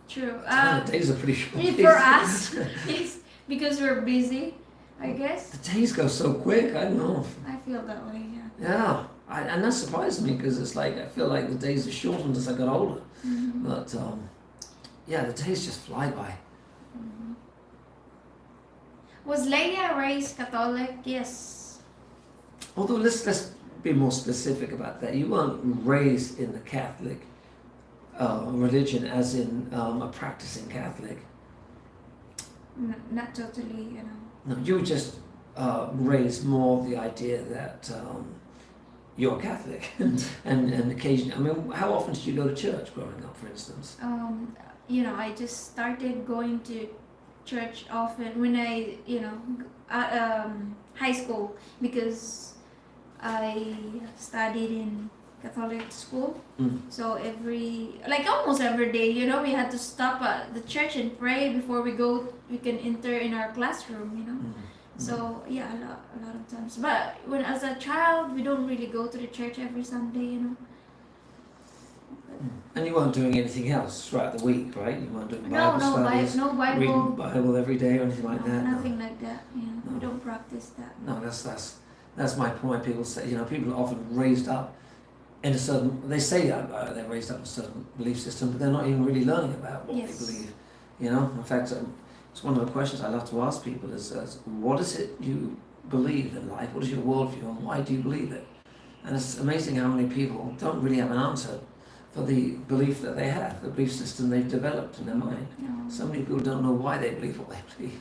Speaker 1: True.
Speaker 2: The days are pretty short.
Speaker 1: For us, it's because we're busy, I guess.
Speaker 2: The days go so quick, I don't know.
Speaker 1: I feel that way, yeah.
Speaker 2: Yeah, and that surprised me because it's like I feel like the days are shortened as I got older.
Speaker 1: Mm-hmm.
Speaker 2: But the days just fly by.
Speaker 1: Mm-hmm. Was Leia raised Catholic? Yes.
Speaker 2: Although let's be more specific about that. You weren't raised in the Catholic religion, as in a practicing Catholic.
Speaker 1: Not totally,
Speaker 2: No, you were just raised more the idea that you're Catholic, and occasionally. I mean, how often did you go to church growing up, for instance?
Speaker 1: I just started going to church often when I, high school, because I studied in Catholic school. So almost every day, we had to stop at the church and pray before we can enter in our classroom, So a lot of times. But when as a child, we don't really go to the church every Sunday,
Speaker 2: And you weren't doing anything else throughout the week, right? You weren't doing
Speaker 1: No,
Speaker 2: Bible
Speaker 1: no,
Speaker 2: studies,
Speaker 1: no Bible.
Speaker 2: reading Bible every day or anything like
Speaker 1: No,
Speaker 2: that.
Speaker 1: nothing like that. Yeah,
Speaker 2: No.
Speaker 1: we don't practice that.
Speaker 2: No, that's my point. People say, people are often raised up in a certain. They say they're raised up in a certain belief system, but they're not even really learning about what
Speaker 1: Yes.
Speaker 2: they believe. In fact, it's one of the questions I love to ask people is what is it you believe in life? What is your worldview, and why do you believe it? And it's amazing how many people don't really have an answer for the belief that they have, the belief system they've developed in their mind.
Speaker 1: No.
Speaker 2: So many people don't know why they believe what they believe.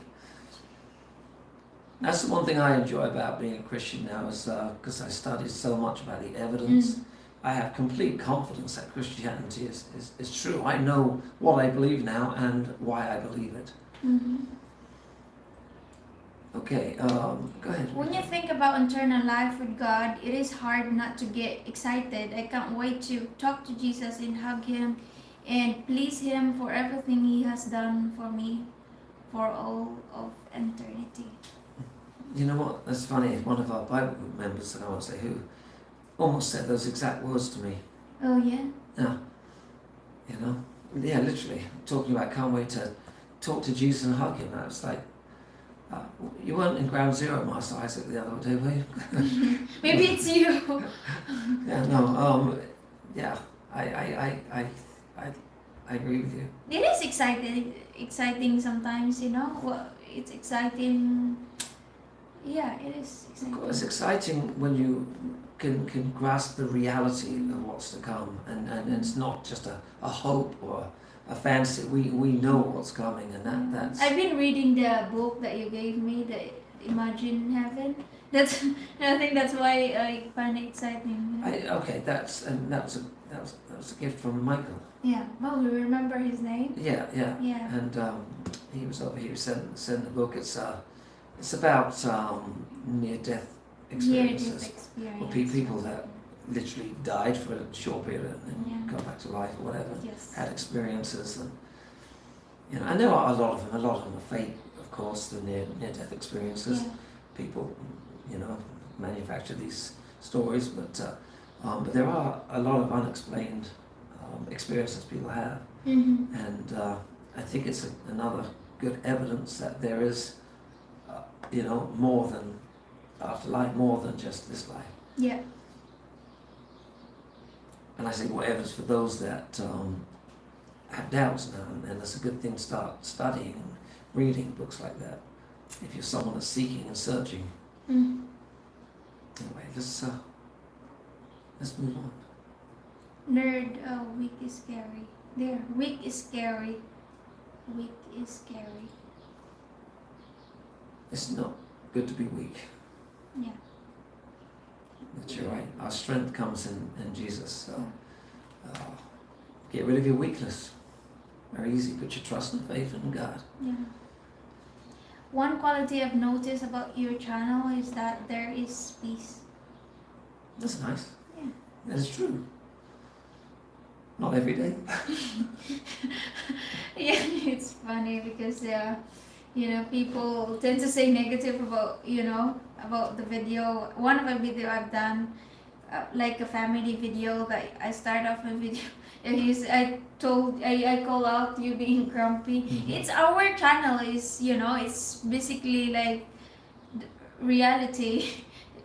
Speaker 2: That's the one thing I enjoy about being a Christian now is because I studied so much about the evidence. I have complete confidence that Christianity is true. I know what I believe now and why I believe it.
Speaker 1: Mm-hmm.
Speaker 2: Okay, go ahead.
Speaker 1: When you think about eternal life with God, it is hard not to get excited. I can't wait to talk to Jesus and hug him and please him for everything he has done for me for all of eternity.
Speaker 2: You know what? That's funny. One of our Bible group members, and I won't say who, almost said those exact words to me.
Speaker 1: Oh, yeah?
Speaker 2: Yeah. Yeah, literally. Talking about can't wait to talk to Jesus and hug him. I was like, you weren't in Ground Zero, Master Isaac, the other day, were you?
Speaker 1: Maybe it's you.
Speaker 2: Yeah, no, yeah, I agree with you.
Speaker 1: It is exciting sometimes, Well, it's exciting. Yeah, it is exciting.
Speaker 2: It's exciting when you can grasp the reality of what's to come, and it's not just a hope or a fantasy. We know what's coming, and that's.
Speaker 1: I've been reading the book that you gave me, the Imagine Heaven. I think that's why I find it exciting.
Speaker 2: Okay, that was a gift from Michael.
Speaker 1: Yeah. Well, you remember his name?
Speaker 2: Yeah.
Speaker 1: Yeah.
Speaker 2: And he was over here sent the book. It's about near-death experiences. Or people that literally died for a short period and come back to life or whatever.
Speaker 1: Yes.
Speaker 2: Had experiences, and and there are a lot of them. A lot of them are fake, of course. The near-death experiences.
Speaker 1: Yeah.
Speaker 2: People, manufacture these stories, but there are a lot of unexplained experiences people have, and I think it's another good evidence that there is, more than afterlife, more than just this life.
Speaker 1: Yeah.
Speaker 2: And I say more evidence for those that have doubts now, and it's a good thing to start studying and reading books like that if you're someone that's seeking and searching. Anyway, let's move on.
Speaker 1: Nerd, week is scary. There, week is scary. Week is scary.
Speaker 2: It's not good to be weak.
Speaker 1: Yeah.
Speaker 2: But you're right. Our strength comes in Jesus. So get rid of your weakness. Very easy. Put your trust and faith in God.
Speaker 1: Yeah. One quality I've noticed about your channel is that there is peace.
Speaker 2: That's nice.
Speaker 1: Yeah.
Speaker 2: That's true. Not every day.
Speaker 1: Yeah, it's funny because people tend to say negative about about the video. One of the video I've done, like a family video that I start off a video. I call out you being grumpy. It's our channel is it's basically like reality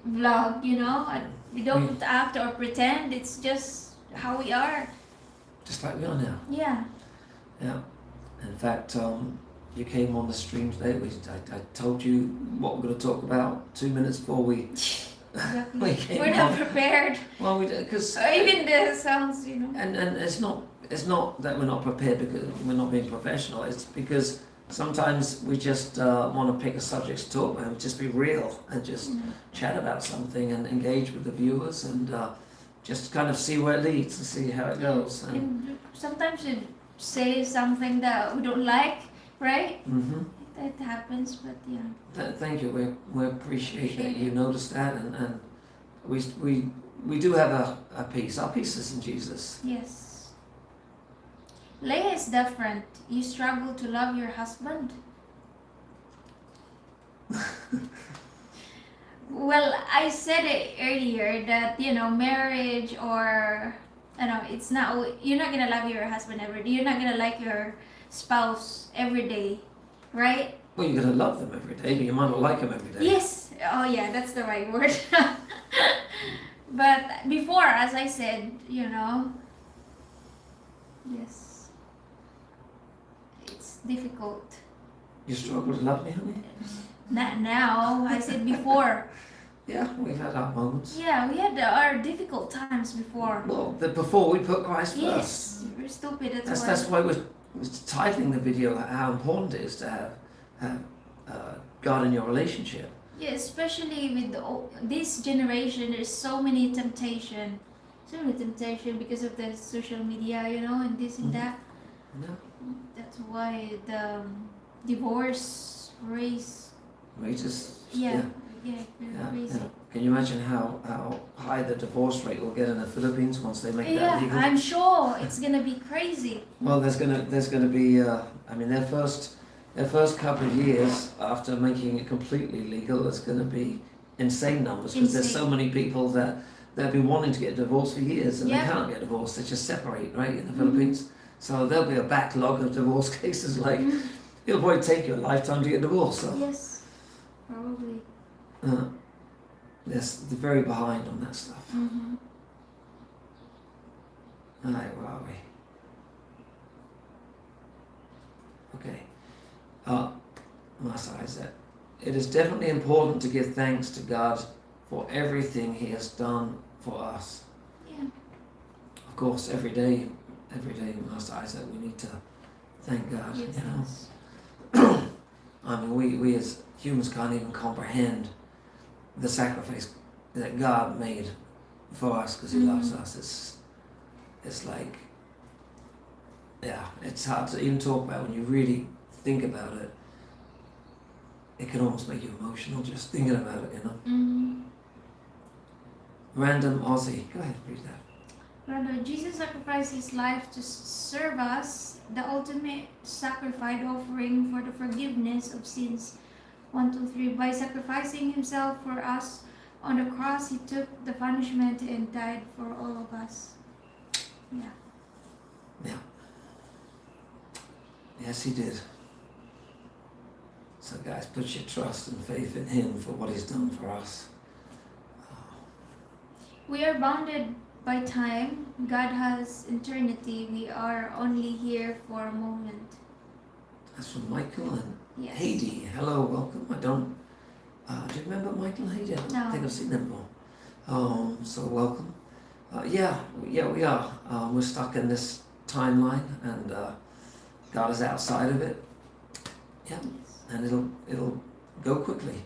Speaker 1: vlog. We don't act or pretend. It's just how we are.
Speaker 2: Just like we are now.
Speaker 1: Yeah.
Speaker 2: Yeah. In fact, you came on the stream today. I told you what we're going to talk about 2 minutes before we.
Speaker 1: Exactly. We're not prepared.
Speaker 2: Well, we because
Speaker 1: even the sounds,
Speaker 2: And it's not that we're not prepared because we're not being professional. It's because sometimes we just want to pick a subject to talk about and just be real and just chat about something and engage with the viewers and just kind of see where it leads and see how it goes.
Speaker 1: And sometimes you say something that we don't like, right? That happens, but yeah.
Speaker 2: Thank you. We appreciate that you noticed that, and we do have a peace. Our peace is in Jesus.
Speaker 1: Yes. Leia is different. You struggle to love your husband. Well, I said it earlier that marriage or it's not, you're not gonna love your husband every day. You're not gonna like your spouse every day, right?
Speaker 2: Well, you're going to love them every day, but you might not like them every day.
Speaker 1: Yes. Oh yeah, that's the right word. But before, as I said, yes, it's difficult.
Speaker 2: You struggle to love me, honey?
Speaker 1: Not now. I said before.
Speaker 2: Yeah, we've had our moments.
Speaker 1: Yeah, we had our difficult times before.
Speaker 2: Well, before we put Christ first.
Speaker 1: Yes, we're stupid.
Speaker 2: That's why we're titling the video how important it is to have God in your relationship.
Speaker 1: Yeah, especially with this generation, there's so many temptation. So many temptation because of the social media, and this and that.
Speaker 2: Yeah.
Speaker 1: That's why the divorce rate
Speaker 2: Is
Speaker 1: yeah,
Speaker 2: yeah.
Speaker 1: crazy.
Speaker 2: Can you imagine how high the divorce rate will get in the Philippines once they make that legal?
Speaker 1: I'm sure it's gonna be crazy.
Speaker 2: Well, there's gonna be their first couple of years after making it completely legal, there's gonna be insane numbers because there's so many people that they've been wanting to get divorced for years and they can't get divorced. They just separate, right, in the Philippines. So there'll be a backlog of divorce cases. Like it'll probably take you a lifetime to get divorced. So.
Speaker 1: Yes, probably.
Speaker 2: They're very behind on that stuff. Alright, where are we? Okay. Master Isaac. It is definitely important to give thanks to God for everything He has done for us.
Speaker 1: Yeah.
Speaker 2: Of course, every day, Master Isaac, we need to thank God.
Speaker 1: Yes.
Speaker 2: I mean, we as humans can't even comprehend the sacrifice that God made for us because He loves us. It's like, yeah, it's hard to even talk about when you really think about it. It can almost make you emotional just thinking about it, Random Aussie. Go ahead, read that.
Speaker 1: Brother, Jesus sacrificed His life to serve us, the ultimate sacrifice offering for the forgiveness of sins. 1, 2, 3. By sacrificing Himself for us on the cross, He took the punishment and died for all of us.
Speaker 2: Yeah. Yes, He did. So guys, put your trust and faith in Him for what He's done for us.
Speaker 1: We are bounded by time. God has eternity. We are only here for a moment.
Speaker 2: That's from Michael and
Speaker 1: Yes.
Speaker 2: Heidi. Hello, welcome. I don't. Do you remember Michael and Heidi? I don't think I've seen them before. So welcome. Yeah, we are. We're stuck in this timeline, and God is outside of it. Yeah, and it'll go quickly.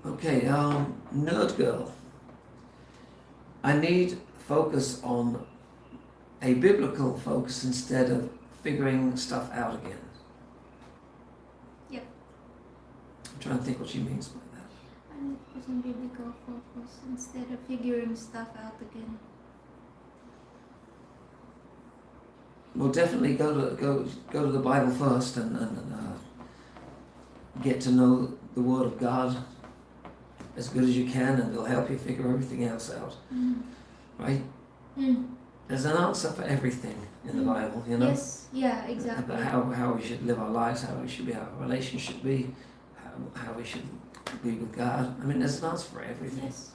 Speaker 2: Okay, Nerd Girl. I need focus on a biblical focus instead of figuring stuff out again.
Speaker 1: Yep.
Speaker 2: I'm trying to think what she means by that.
Speaker 1: I need to put some biblical focus instead of figuring stuff out again.
Speaker 2: Well, definitely go to the Bible first and get to know the Word of God as good as you can, and it'll help you figure everything else out. Right? There's an answer for everything in the Bible,
Speaker 1: Yes, yeah, exactly.
Speaker 2: About how we should live our lives, how our relationship should be, how we should be with God. I mean, there's an answer for everything.
Speaker 1: Yes.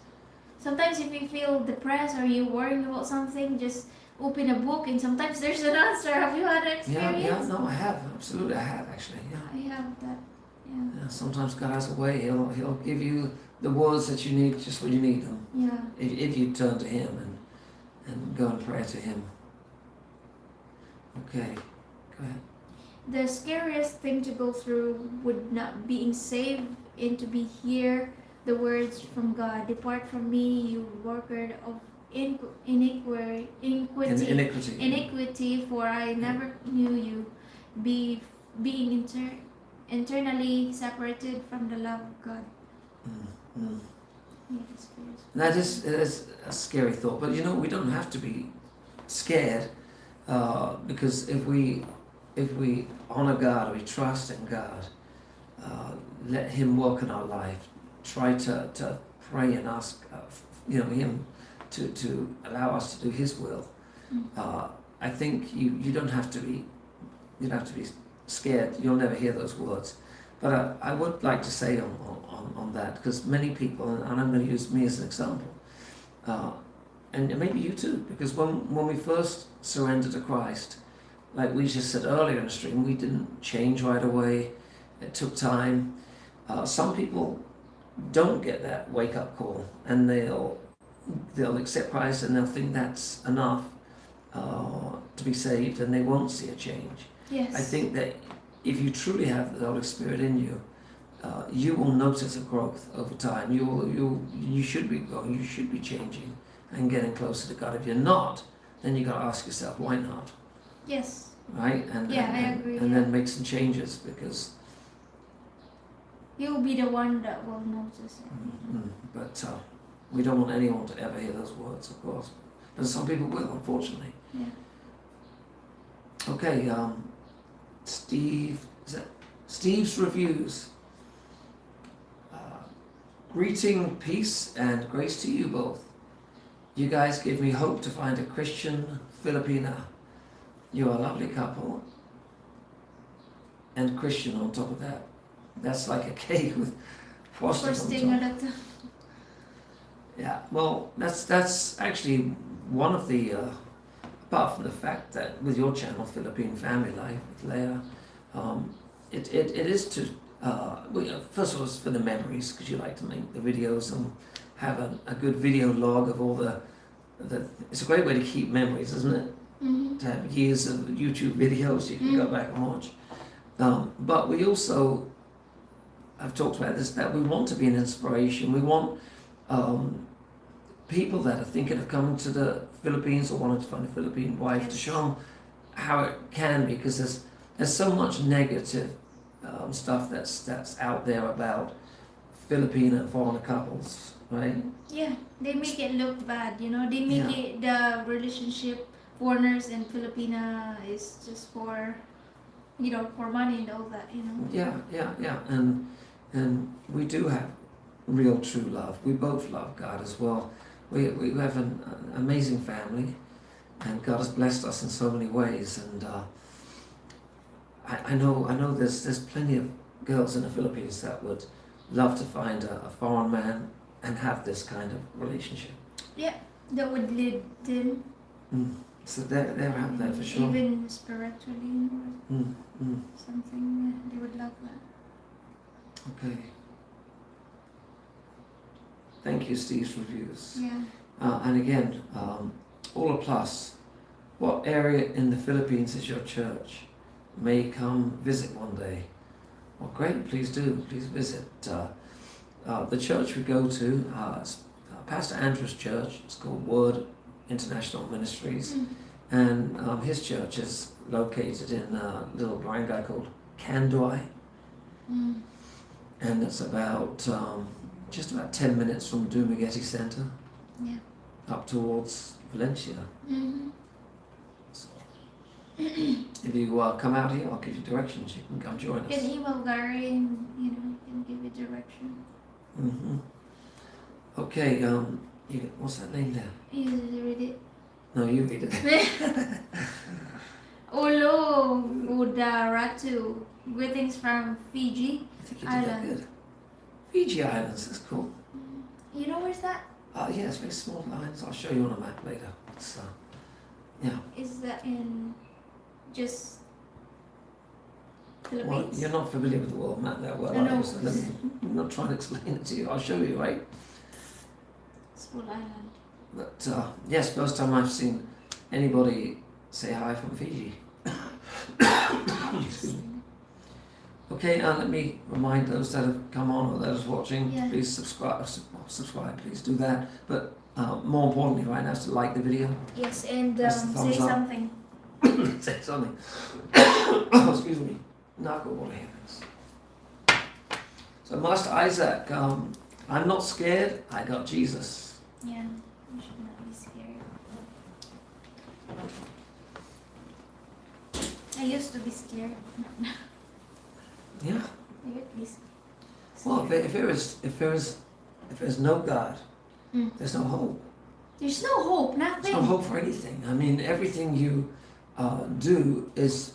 Speaker 1: Sometimes if you feel depressed or you're worrying about something, just open a book and sometimes there's an answer. Have you had that experience?
Speaker 2: Yeah, no, I have. Absolutely, I have actually. Yeah.
Speaker 1: I have that.
Speaker 2: Yeah, sometimes God has a way. He'll give you the words that you need just when you need them.
Speaker 1: Yeah.
Speaker 2: If you turn to Him and go in prayer to Him. Okay, go ahead.
Speaker 1: The scariest thing to go through would not being saved and to be hear the words from God. Depart from me, you worker of iniquity, for I never knew you. Being internally separated from the love of God. Yes,
Speaker 2: That is a scary thought, but we don't have to be scared because if we honor God, we trust in God, let Him work in our life, try to pray and ask Him to allow us to do His will. I think you don't have to be scared. You'll never hear those words. But I would like to say on that, because many people, and I'm going to use me as an example, and maybe you too, because when we first surrendered to Christ, like we just said earlier in the stream, we didn't change right away. It took time. Some people don't get that wake-up call, and they'll accept Christ and they'll think that's enough to be saved, and they won't see a change.
Speaker 1: Yes.
Speaker 2: I think that if you truly have the Holy Spirit in you, you will notice a growth over time. You should be growing. You should be changing and getting closer to God. If you're not, then you got to ask yourself, why not?
Speaker 1: Yes.
Speaker 2: Right?
Speaker 1: I agree.
Speaker 2: And then make some changes, because
Speaker 1: you'll be the one that will notice it.
Speaker 2: But we don't want anyone to ever hear those words, of course. But some people will, unfortunately.
Speaker 1: Yeah.
Speaker 2: Okay, Steve's reviews. Greeting, peace, and grace to you both. You guys give me hope to find a Christian Filipina. You're a lovely couple. And Christian on top of that. That's like a cake with frosting on top. Yeah, well, that's actually one of the, apart from the fact that with your channel, Philippine Family Life with Leia, it is to, first of all, it's for the memories, because you like to make the videos and have a good video log of all the it's a great way to keep memories, isn't it? Mm-hmm. To have years of YouTube videos you can go back and watch. But we also, I've talked about this, that we want to be an inspiration. We want people that are thinking of coming to the Philippines or wanting to find a Philippine wife, to show them how it can be, because there's so much negative stuff that's out there about Filipino and foreigner couples, right?
Speaker 1: Yeah, they make it look bad, They make it, the relationship, foreigners and Filipina is just for, for money and all that,
Speaker 2: Yeah. And we do have real true love. We both love God as well. We have an amazing family, and God has blessed us in so many ways. And I know there's plenty of girls in the Philippines that would love to find a foreign man and have this kind of relationship.
Speaker 1: Yeah, that would lead them.
Speaker 2: So they're out there for sure.
Speaker 1: Even spiritually or something, they would love that.
Speaker 2: Okay. Thank you, Steve's reviews.
Speaker 1: Yeah.
Speaker 2: And again, all a plus. What area in the Philippines is your church? May come visit one day. Well, great, please do. Please visit. The church we go to, Pastor Andrew's church, it's called Word International Ministries. And his church is located in a little barangay called Kanduay. And it's about just about 10 minutes from Dumaguete Center, up towards Valencia. So, if you come out here, I'll give you directions. You can come join us.
Speaker 1: You can email Gary and can give you direction.
Speaker 2: Okay, what's that name there?
Speaker 1: You read it.
Speaker 2: No, you read it.
Speaker 1: Olo Udaratu. Greetings from Fiji
Speaker 2: I think you did that
Speaker 1: Island.
Speaker 2: good. Fiji Islands, that's cool.
Speaker 1: You know where's that?
Speaker 2: Yeah, it's very small islands. I'll show you on a map later. It's, yeah.
Speaker 1: Is that in just
Speaker 2: Well,
Speaker 1: Philippines?
Speaker 2: you're not familiar with the world map that well,
Speaker 1: No.
Speaker 2: are you? So I'm not trying to explain it to you. I'll show you, right?
Speaker 1: Small island.
Speaker 2: But yes, first time I've seen anybody say hi from Fiji. Excuse me. Okay, let me remind those that have come on or those watching, please subscribe, please do that. But more importantly right now is to like the video.
Speaker 1: Yes, and
Speaker 2: Press the
Speaker 1: say
Speaker 2: thumbs up.
Speaker 1: something.
Speaker 2: Say something. Oh, excuse me. Knuckle water here. So Master Isaac, I'm not scared, I got Jesus.
Speaker 1: Yeah, you should not be scared. I used to be scared.
Speaker 2: Yeah.
Speaker 1: I would be scared.
Speaker 2: Well, if there's no God, there's no hope.
Speaker 1: There's no hope,
Speaker 2: There's
Speaker 1: nothing.
Speaker 2: no hope for anything. I mean, everything you do is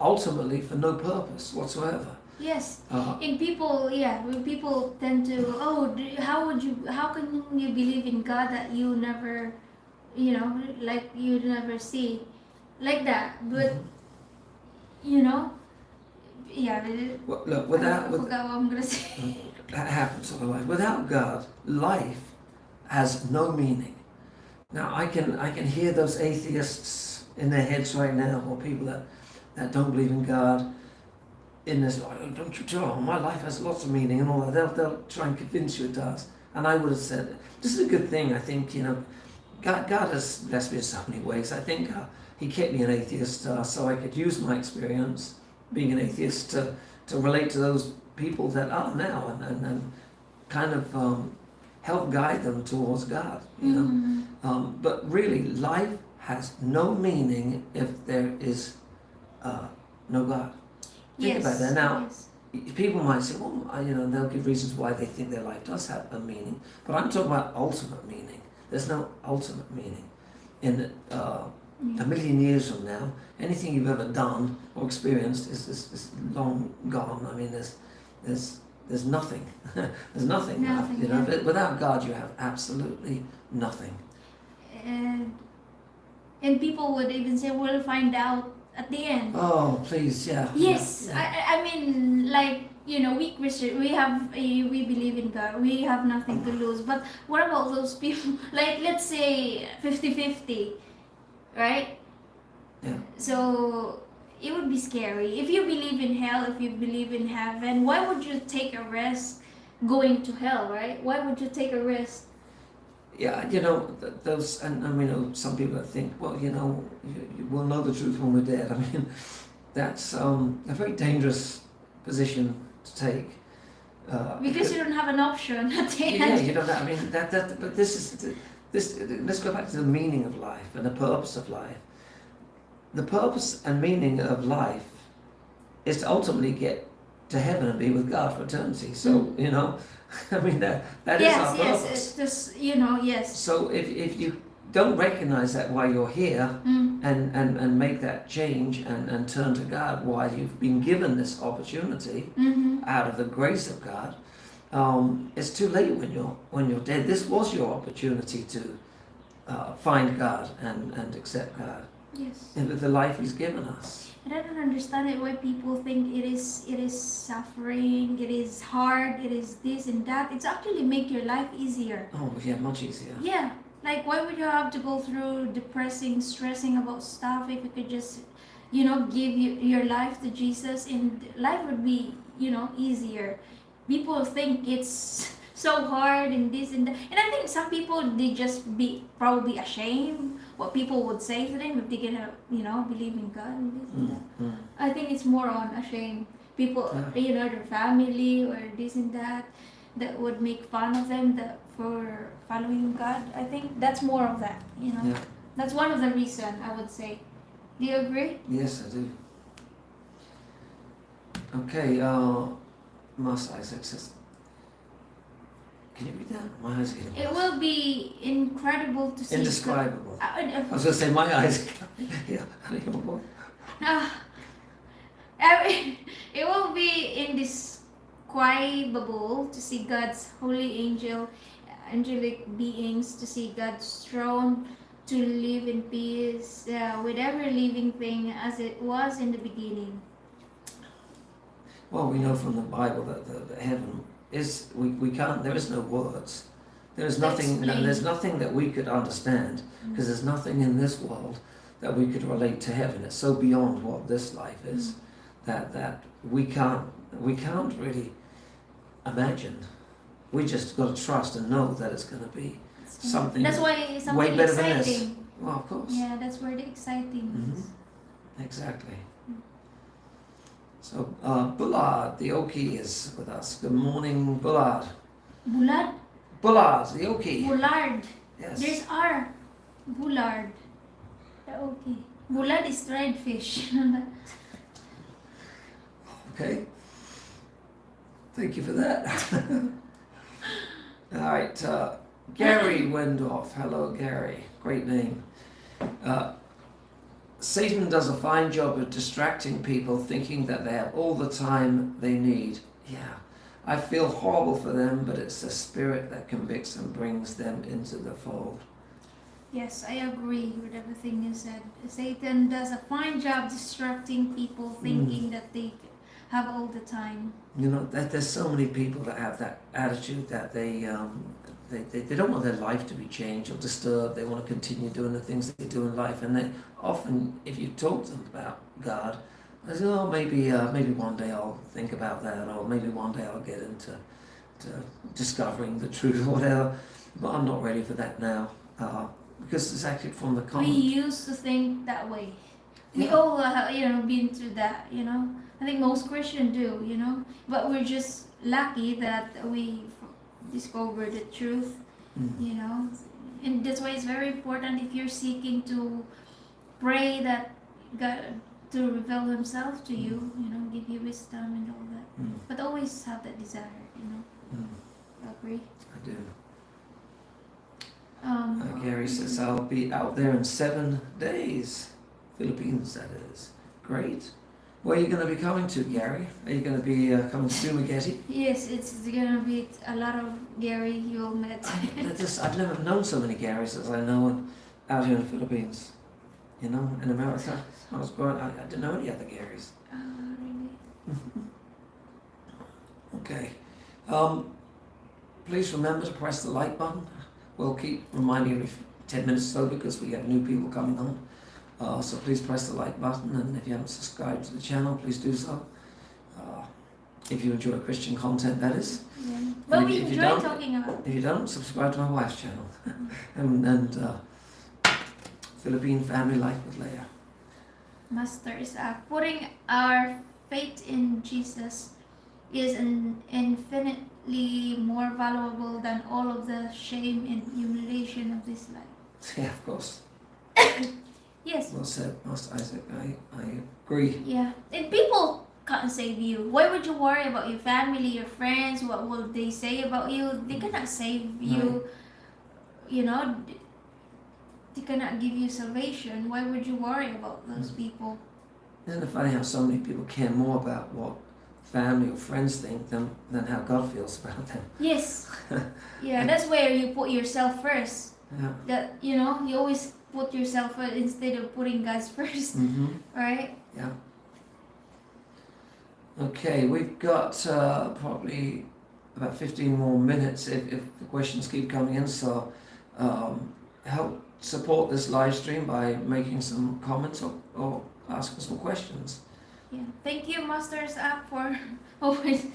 Speaker 2: ultimately for no purpose whatsoever.
Speaker 1: Yes.
Speaker 2: Uh,
Speaker 1: And people, when people tend to, how can you believe in God that you never, like you never see, like that. But you know, yeah.
Speaker 2: Look,
Speaker 1: I
Speaker 2: without
Speaker 1: forgot what I'm gonna say.
Speaker 2: that happens in life. Without God, life has no meaning. Now I can hear those atheists in their heads right now, or people that don't believe in God. In this, like, don't you tell them, my life has lots of meaning and all that. They'll try and convince you it does. And I would have said, this is a good thing. I think, God has blessed me in so many ways. I think He kept me an atheist so I could use my experience being an atheist to relate to those people that are now and kind of help guide them towards God, But really, life has no meaning if there is no God. Think about that. Now, people might say, well, they'll give reasons why they think their life does have a meaning. But I'm talking about ultimate meaning. There's no ultimate meaning. In a million years from now, anything you've ever done or experienced is long gone. I mean, there's nothing. There's nothing.
Speaker 1: Nothing.
Speaker 2: Without God, you have absolutely nothing.
Speaker 1: And people would even say, we'll find out at the end.
Speaker 2: Oh, please, yeah.
Speaker 1: Yes,
Speaker 2: yeah.
Speaker 1: I mean, like, we Christian, we believe in God, we have nothing to lose. But what about those people, like, let's say 50-50, right?
Speaker 2: Yeah.
Speaker 1: So it would be scary. If you believe in hell, if you believe in heaven, why would you take a risk going to hell, right? Why would you take a risk?
Speaker 2: Yeah, those, and we know some people that think, well, we'll know the truth when we're dead. I mean, that's a very dangerous position to take.
Speaker 1: Because you don't have an option at the end.
Speaker 2: Yeah, you don't have, I mean, but let's go back to the meaning of life and the purpose of life. The purpose and meaning of life is to ultimately get to heaven and be with God for eternity. So, I mean, that is our purpose.
Speaker 1: Yes, it's just, yes.
Speaker 2: So if you don't recognize that while you're here and make that change and turn to God while you've been given this opportunity out of the grace of God, it's too late when you're dead. This was your opportunity to find God and accept God.
Speaker 1: Yes.
Speaker 2: And with the life He's given us.
Speaker 1: And I don't understand it why people think it is suffering, it is hard, it is this and that. It's actually make your life easier.
Speaker 2: Oh yeah, much easier.
Speaker 1: Yeah. Like, why would you have to go through depressing, stressing about stuff if you could just, give your life to Jesus, and life would be, easier. People think it's so hard and this and that. And I think some people, they just probably ashamed what people would say to them if they can, believe in God and this and that. I think it's more on ashamed. People, their family or this and that would make fun of them for following God. I think that's more of that,
Speaker 2: Yeah.
Speaker 1: That's one of the reason, I would say. Do you agree?
Speaker 2: Yes, I do. Okay, Master Isaac says, can you read that? My eyes are getting
Speaker 1: It will be incredible to see.
Speaker 2: indescribable. I was going to say my eyes. Yeah,
Speaker 1: it will be indescribable to see God's holy angelic beings, to see God's throne, to live in peace with every living thing as it was in the beginning.
Speaker 2: Well, we know from the Bible that the heaven is, we can't, there is no words. There's nothing that we could understand, because there's nothing in this world that we could relate to heaven. It's so beyond what this life is that we can't really imagine. We just got to trust and know that it's going to be something.
Speaker 1: That's why something
Speaker 2: way better
Speaker 1: exciting.
Speaker 2: Than this. Well, of course.
Speaker 1: Yeah, that's where the exciting is.
Speaker 2: Exactly. So, Bullard, the Okie, is with us. Good morning, Bullard.
Speaker 1: Bullard?
Speaker 2: Bullard, the Okie.
Speaker 1: Bullard.
Speaker 2: Yes.
Speaker 1: There's R. Bullard. The Okie. Bullard is dried fish.
Speaker 2: Okay. Thank you for that. All right. Gary Wendorf. Hello, Gary. Great name. Satan does a fine job of distracting people, thinking that they have all the time they need. Yeah, I feel horrible for them, but it's the Spirit that convicts and brings them into the fold.
Speaker 1: Yes, I agree with everything you said. Satan does a fine job distracting people, thinking that they have all the time.
Speaker 2: You know, there's so many people that have that attitude that they don't want their life to be changed or disturbed. They want to continue doing the things they do in life, and they often, if you talk to them about God, they say, "Oh, maybe one day I'll think about that, or maybe one day I'll get into discovering the truth or whatever." But I'm not ready for that now, because it's actually from the
Speaker 1: We
Speaker 2: common.
Speaker 1: used to think that way. We
Speaker 2: Yeah.
Speaker 1: all, been through that. I think most Christians do. But we're just lucky that we discovered the truth.
Speaker 2: Mm.
Speaker 1: And that's why it's very important if you're seeking to pray that God to reveal Himself to you. Give you wisdom and all that.
Speaker 2: Mm.
Speaker 1: But always have that desire.
Speaker 2: Mm.
Speaker 1: Agree.
Speaker 2: I do. Gary says, I'll be out there in 7 days. Philippines, that is. Great. Where are you going to be coming to, Gary? Are you going to be coming to Dumaguete?
Speaker 1: Yes, it's gonna be a lot of Gary you'll met.
Speaker 2: I've never known so many Garys as I know out here in the Philippines. In America. I was growing, I didn't know any other Garys.
Speaker 1: Really?
Speaker 2: Okay. Please remember to press the like button. We'll keep reminding you every 10 minutes or so because we have new people coming on. So please press the like button, and if you haven't subscribed to the channel, please do so. If you enjoy Christian content, that is.
Speaker 1: Yeah. But we
Speaker 2: if you
Speaker 1: enjoy
Speaker 2: don't-
Speaker 1: talking about.
Speaker 2: If you don't, subscribe to my wife's channel. and Philippine Family Life with Leia.
Speaker 1: Masters, putting our faith in Jesus is infinitely more valuable than all of the shame and humiliation of this life.
Speaker 2: Yeah, of course.
Speaker 1: Yes.
Speaker 2: Well said, Master Isaac. I agree.
Speaker 1: Yeah. And people can't save you. Why would you worry about your family, your friends? What will they say about you? They cannot save you. They cannot give you salvation. Why would you worry about those people?
Speaker 2: Isn't it funny how so many people care more about what family or friends think than how God feels about them?
Speaker 1: Yes. Yeah, that's where you put yourself first.
Speaker 2: Yeah.
Speaker 1: That you always put yourself first instead of putting God's first.
Speaker 2: Mm-hmm.
Speaker 1: Right?
Speaker 2: Yeah. Okay, we've got probably about 15 more minutes if the questions keep coming in. So help support this live stream by making some comments or asking some questions.
Speaker 1: Yeah. Thank you, Masters app, for always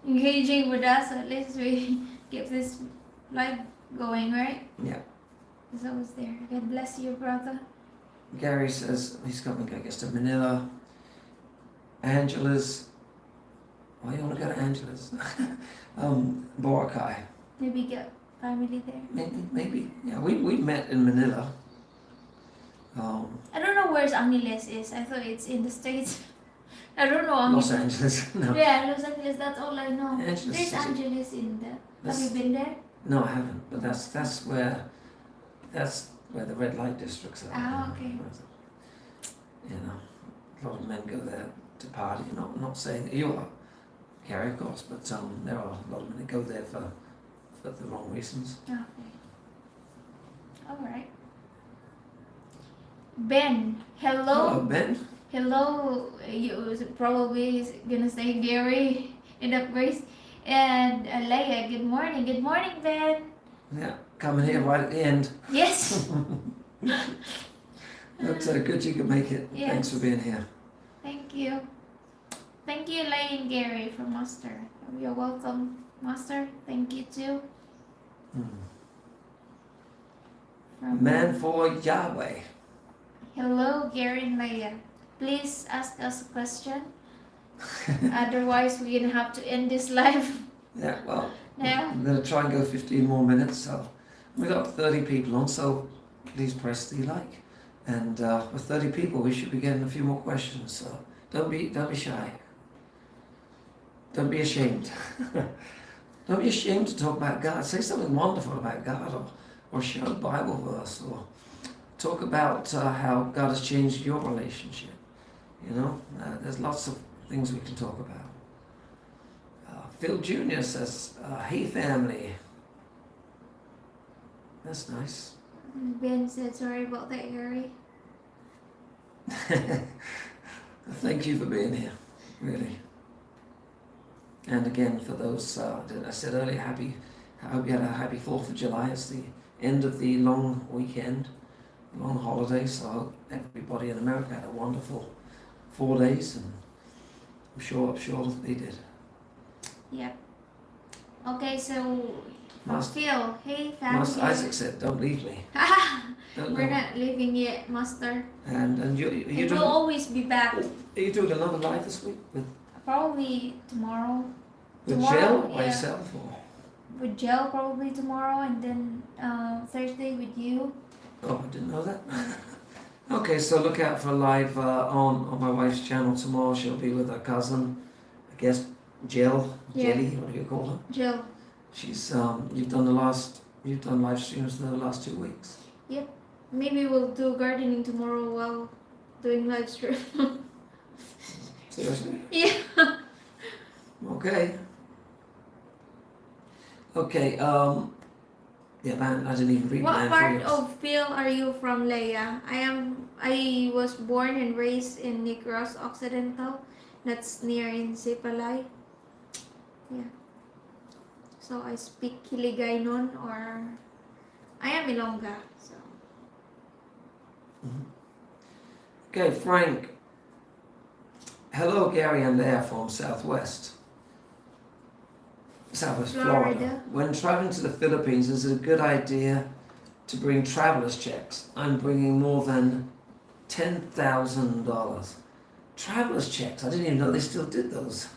Speaker 1: engaging with us. At least we keep this live going, right?
Speaker 2: Yeah.
Speaker 1: It's always there. God bless you, brother.
Speaker 2: Gary says he's coming, I guess, to Manila. Angela's. Why you want to go to Angela's? Boracay.
Speaker 1: Maybe get family there.
Speaker 2: Maybe. Yeah, we met in Manila.
Speaker 1: I don't know where's Angeles is. I thought it's in the States. I don't know
Speaker 2: Los
Speaker 1: Angeles.
Speaker 2: Angeles. No.
Speaker 1: Yeah, Los Angeles. That's all I know.
Speaker 2: Angeles
Speaker 1: There's
Speaker 2: is-
Speaker 1: Angeles in there. Have
Speaker 2: That's-
Speaker 1: you been there?
Speaker 2: No, I haven't. But that's where the red light districts are.
Speaker 1: Ah, okay.
Speaker 2: A lot of men go there to party. Not saying that you are, Gary, of course, but there are a lot of men that go there for the wrong reasons.
Speaker 1: Okay. All right. Ben,
Speaker 2: Hello, Ben.
Speaker 1: Hello. You probably is gonna say Gary in the grace. And Leia, good morning. Good morning, Ben.
Speaker 2: Yeah, coming here right at the end.
Speaker 1: Yes.
Speaker 2: But good you could make it.
Speaker 1: Yes.
Speaker 2: Thanks for being here.
Speaker 1: Thank you. Thank you, Leia and Gary, for Master. You're welcome, Master. Thank you too. From-
Speaker 2: Man for Yahweh.
Speaker 1: Hello, Gary and Leia. Please ask us a question. Otherwise, we're gonna have to end this live
Speaker 2: Yeah, well,
Speaker 1: now.
Speaker 2: I'm going to try and go 15 more minutes. So we've got 30 people on, so please press the like. And with 30 people, we should be getting a few more questions. So don't be shy. Don't be ashamed Don't be ashamed to talk about God. Say something wonderful about God, or share a Bible verse, or talk about how God has changed your relationship. You know, there's lots of things we can talk about. Phil Jr. says, hey family. That's nice.
Speaker 1: Ben said, sorry about that, Gary.
Speaker 2: Thank you for being here, really. And again, for those, I said earlier, I hope you had a happy 4th of July. It's the end of the long weekend, long holiday, so I hope everybody in America had a wonderful 4 days, and I'm sure they did.
Speaker 1: Yep. Okay, so
Speaker 2: Master,
Speaker 1: Phil, hey family.
Speaker 2: Master Isaac said, don't leave me.
Speaker 1: We're not leaving yet, Master.
Speaker 2: And you
Speaker 1: We'll always be back.
Speaker 2: Are you doing another live this week
Speaker 1: Probably tomorrow.
Speaker 2: with
Speaker 1: Tomorrow,
Speaker 2: Jill or
Speaker 1: yeah.
Speaker 2: yourself? Or?
Speaker 1: With Jill probably tomorrow, and then Thursday with you.
Speaker 2: Oh, I didn't know that. Okay, so look out for a live on my wife's channel tomorrow. She'll be with her cousin, I guess Jill,
Speaker 1: Yeah.
Speaker 2: Jelly, what do you call her?
Speaker 1: Jill.
Speaker 2: She's you've done live streams the last 2 weeks.
Speaker 1: Yep. Maybe we'll do gardening tomorrow while doing live stream.
Speaker 2: Seriously?
Speaker 1: Yeah.
Speaker 2: Okay. Okay. Yeah, man, I didn't even read
Speaker 1: What
Speaker 2: man
Speaker 1: part
Speaker 2: for
Speaker 1: of Phil are you from, Leia? I was born and raised in Negros Occidental. That's near in Sipalay. Yeah. So I speak Hiligaynon, or I am Ilongga. So
Speaker 2: Okay, Frank. Hello, Gary and Leah from Southwest Florida. When traveling to the Philippines, is it a good idea to bring traveler's checks? I'm bringing more than $10,000. Traveler's checks? I didn't even know they still did those.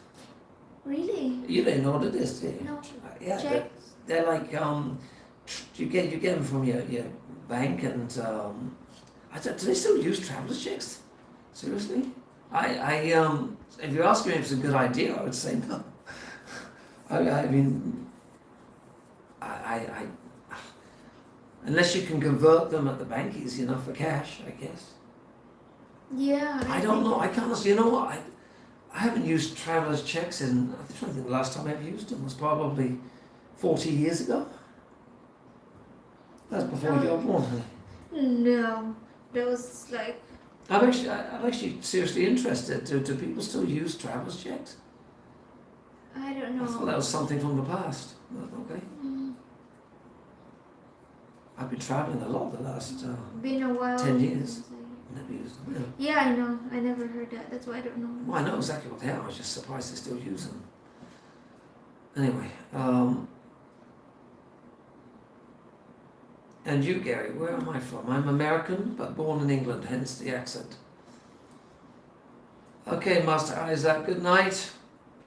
Speaker 1: really?
Speaker 2: You didn't know what it is, did you?
Speaker 1: No.
Speaker 2: Yeah,
Speaker 1: Checks?
Speaker 2: they're like you get them from your bank, and do they still use traveler's checks? Seriously? If you're asking me if it's a good idea, I would say no. I mean, I unless you can convert them at the bank easy enough for cash, I guess.
Speaker 1: Yeah.
Speaker 2: I don't know. I can't. You know what? I haven't used traveler's checks in. I think the last time I ever used them was probably 40 years ago. That's before you were born.
Speaker 1: No, that was like.
Speaker 2: I'm actually seriously interested. Do people still use traveler's checks?
Speaker 1: I don't know.
Speaker 2: I thought that was something from the past. But okay. I've been traveling a lot the last
Speaker 1: Been a while.
Speaker 2: 10 years. Never used them.
Speaker 1: Yeah, I know. I never heard that. That's why I don't know.
Speaker 2: Well, I know exactly what they are. I was just surprised they still use them. Anyway, and you, Gary, where am I from? I'm American, but born in England, hence the accent. Okay, Master Isaac, good night.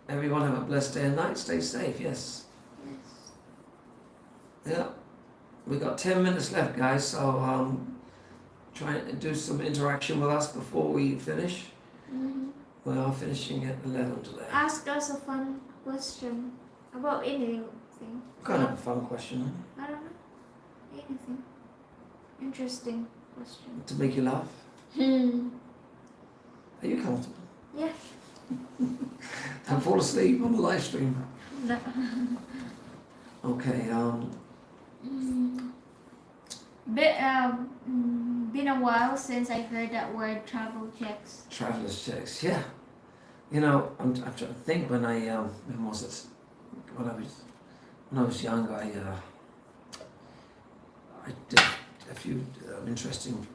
Speaker 2: Everyone have a blessed day and night. Stay safe, yes.
Speaker 1: Yes.
Speaker 2: Yeah. We got 10 minutes left, guys, so try and do some interaction with us before we finish.
Speaker 1: Mm-hmm.
Speaker 2: We are finishing at 11 today.
Speaker 1: Ask us a fun question about anything.
Speaker 2: Kind of a fun question,
Speaker 1: I don't know. Anything. Interesting question.
Speaker 2: to make you laugh.
Speaker 1: Hmm.
Speaker 2: Are you comfortable?
Speaker 1: Yeah.
Speaker 2: Don't fall asleep on the live stream.
Speaker 1: No.
Speaker 2: Okay,
Speaker 1: Been a while since I heard that word, travel checks.
Speaker 2: traveler's checks, yeah. You know, I'm trying to think when when was it? When I was young, I did a few interesting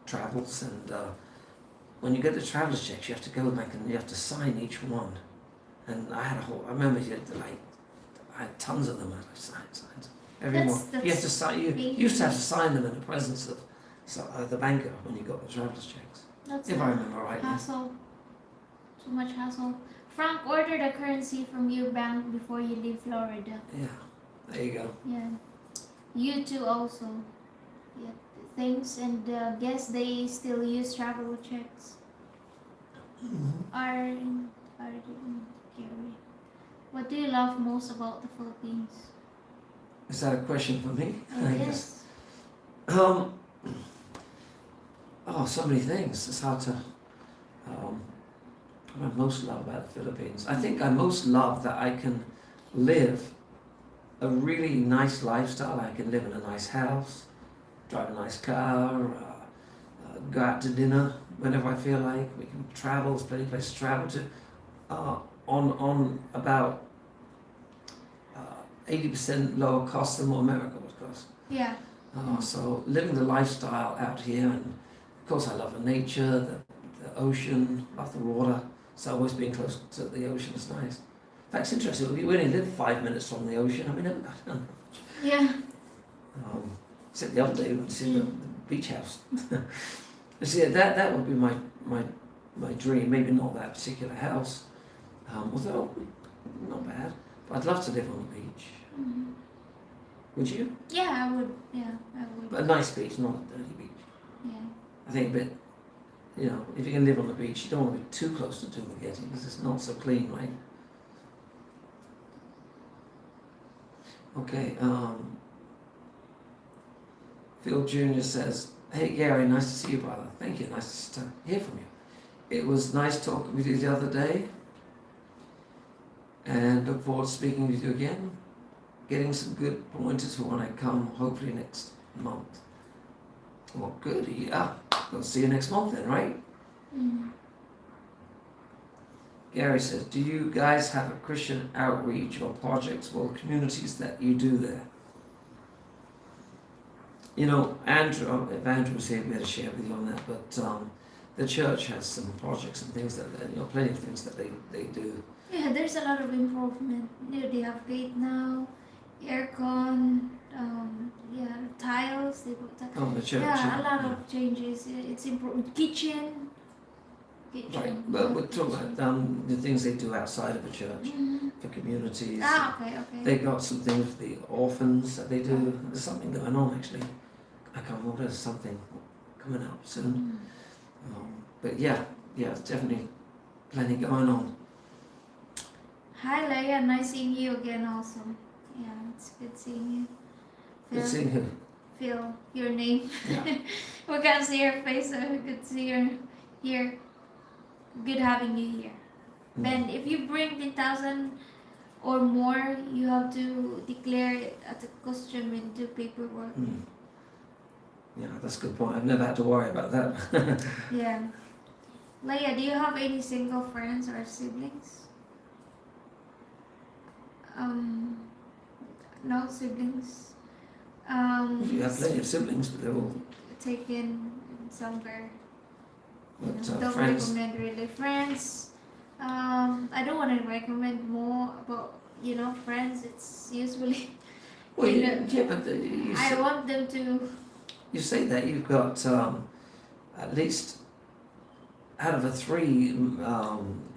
Speaker 2: travels, and when you get the traveler's checks, you have to go back and you have to sign each one. And I remember I had tons of them. I signed everyone.
Speaker 1: That's
Speaker 2: You have to sign. You used to have to sign them in the presence of the banker when you got the traveler's checks.
Speaker 1: That's
Speaker 2: If
Speaker 1: a
Speaker 2: I remember rightly.
Speaker 1: hassle. So much hassle. Frank, order the currency from your bank before you leave Florida.
Speaker 2: Yeah, there you go.
Speaker 1: Yeah. You too also. Yeah. Thanks, and guess they still use travel checks.
Speaker 2: Mm-hmm.
Speaker 1: Are Gary. What do you love most about the Philippines?
Speaker 2: Is that a question for me? I guess.
Speaker 1: Yes.
Speaker 2: Oh, so many things. It's hard to. What I most love about the Philippines. I think I most love that I can live a really nice lifestyle. I can live in a nice house, drive a nice car, go out to dinner whenever I feel like. We can travel. There's plenty of places to travel to. On about 80% lower cost than what America would cost.
Speaker 1: Yeah.
Speaker 2: So living the lifestyle out here, and of course I love the nature, the ocean, love the water. So always being close to the ocean is nice. In fact, it's interesting. We only live 5 minutes from the ocean, and we never got down.
Speaker 1: Yeah.
Speaker 2: Except the other day we went to see the beach house. See, that would be my dream. Maybe not that particular house, although not bad. But I'd love to live on the beach.
Speaker 1: Mm.
Speaker 2: Would you?
Speaker 1: Yeah, I would. Yeah, I would.
Speaker 2: But a nice beach, not a dirty beach.
Speaker 1: Yeah.
Speaker 2: I think a bit, if you can live on the beach, you don't want to be too close to Dumaguete because it's not so clean, right? Okay, Phil Jr. says, hey Gary, nice to see you, brother. Thank you, nice to hear from you. It was nice talking with you the other day, and look forward to speaking with you again. Getting some good pointers for when I come, hopefully next month. Well, good, yeah. We'll see you next month then, right?
Speaker 1: Mm.
Speaker 2: Gary says, do you guys have a Christian outreach or projects or communities that you do there? Andrew, if Andrew was here, we'd to share with you on that, but the church has some projects and things plenty of things that they do.
Speaker 1: Yeah, there's a lot of improvement. They have gate now, aircon, tiles. They put that.
Speaker 2: Oh, the church.
Speaker 1: Yeah, a lot of changes. It's improved. Kitchen.
Speaker 2: Right, but we're talking about the things they do outside of the church for communities.
Speaker 1: Okay.
Speaker 2: They've got some things for the orphans that they do. There's something going on actually. I can't remember. There's something coming up soon. But yeah, it's definitely plenty going on.
Speaker 1: Hi Leia, nice seeing you again also. Yeah, it's good seeing you.
Speaker 2: Good seeing who?
Speaker 1: Phil, your name.
Speaker 2: Yeah.
Speaker 1: We can't see your face, so good to see you here. Good having you here. Ben, if you bring 10,000 or more, you have to declare it as a costume and do paperwork.
Speaker 2: Yeah, that's a good point. I've never had to worry about that.
Speaker 1: Yeah. Leia, do you have any single friends or siblings? No siblings.
Speaker 2: You have plenty of siblings, but they're all
Speaker 1: Taken somewhere. Don't
Speaker 2: friends.
Speaker 1: recommend really friends. I don't want to recommend more about friends. It's usually
Speaker 2: Well,
Speaker 1: I want them to.
Speaker 2: You say that you've got at least out of the 3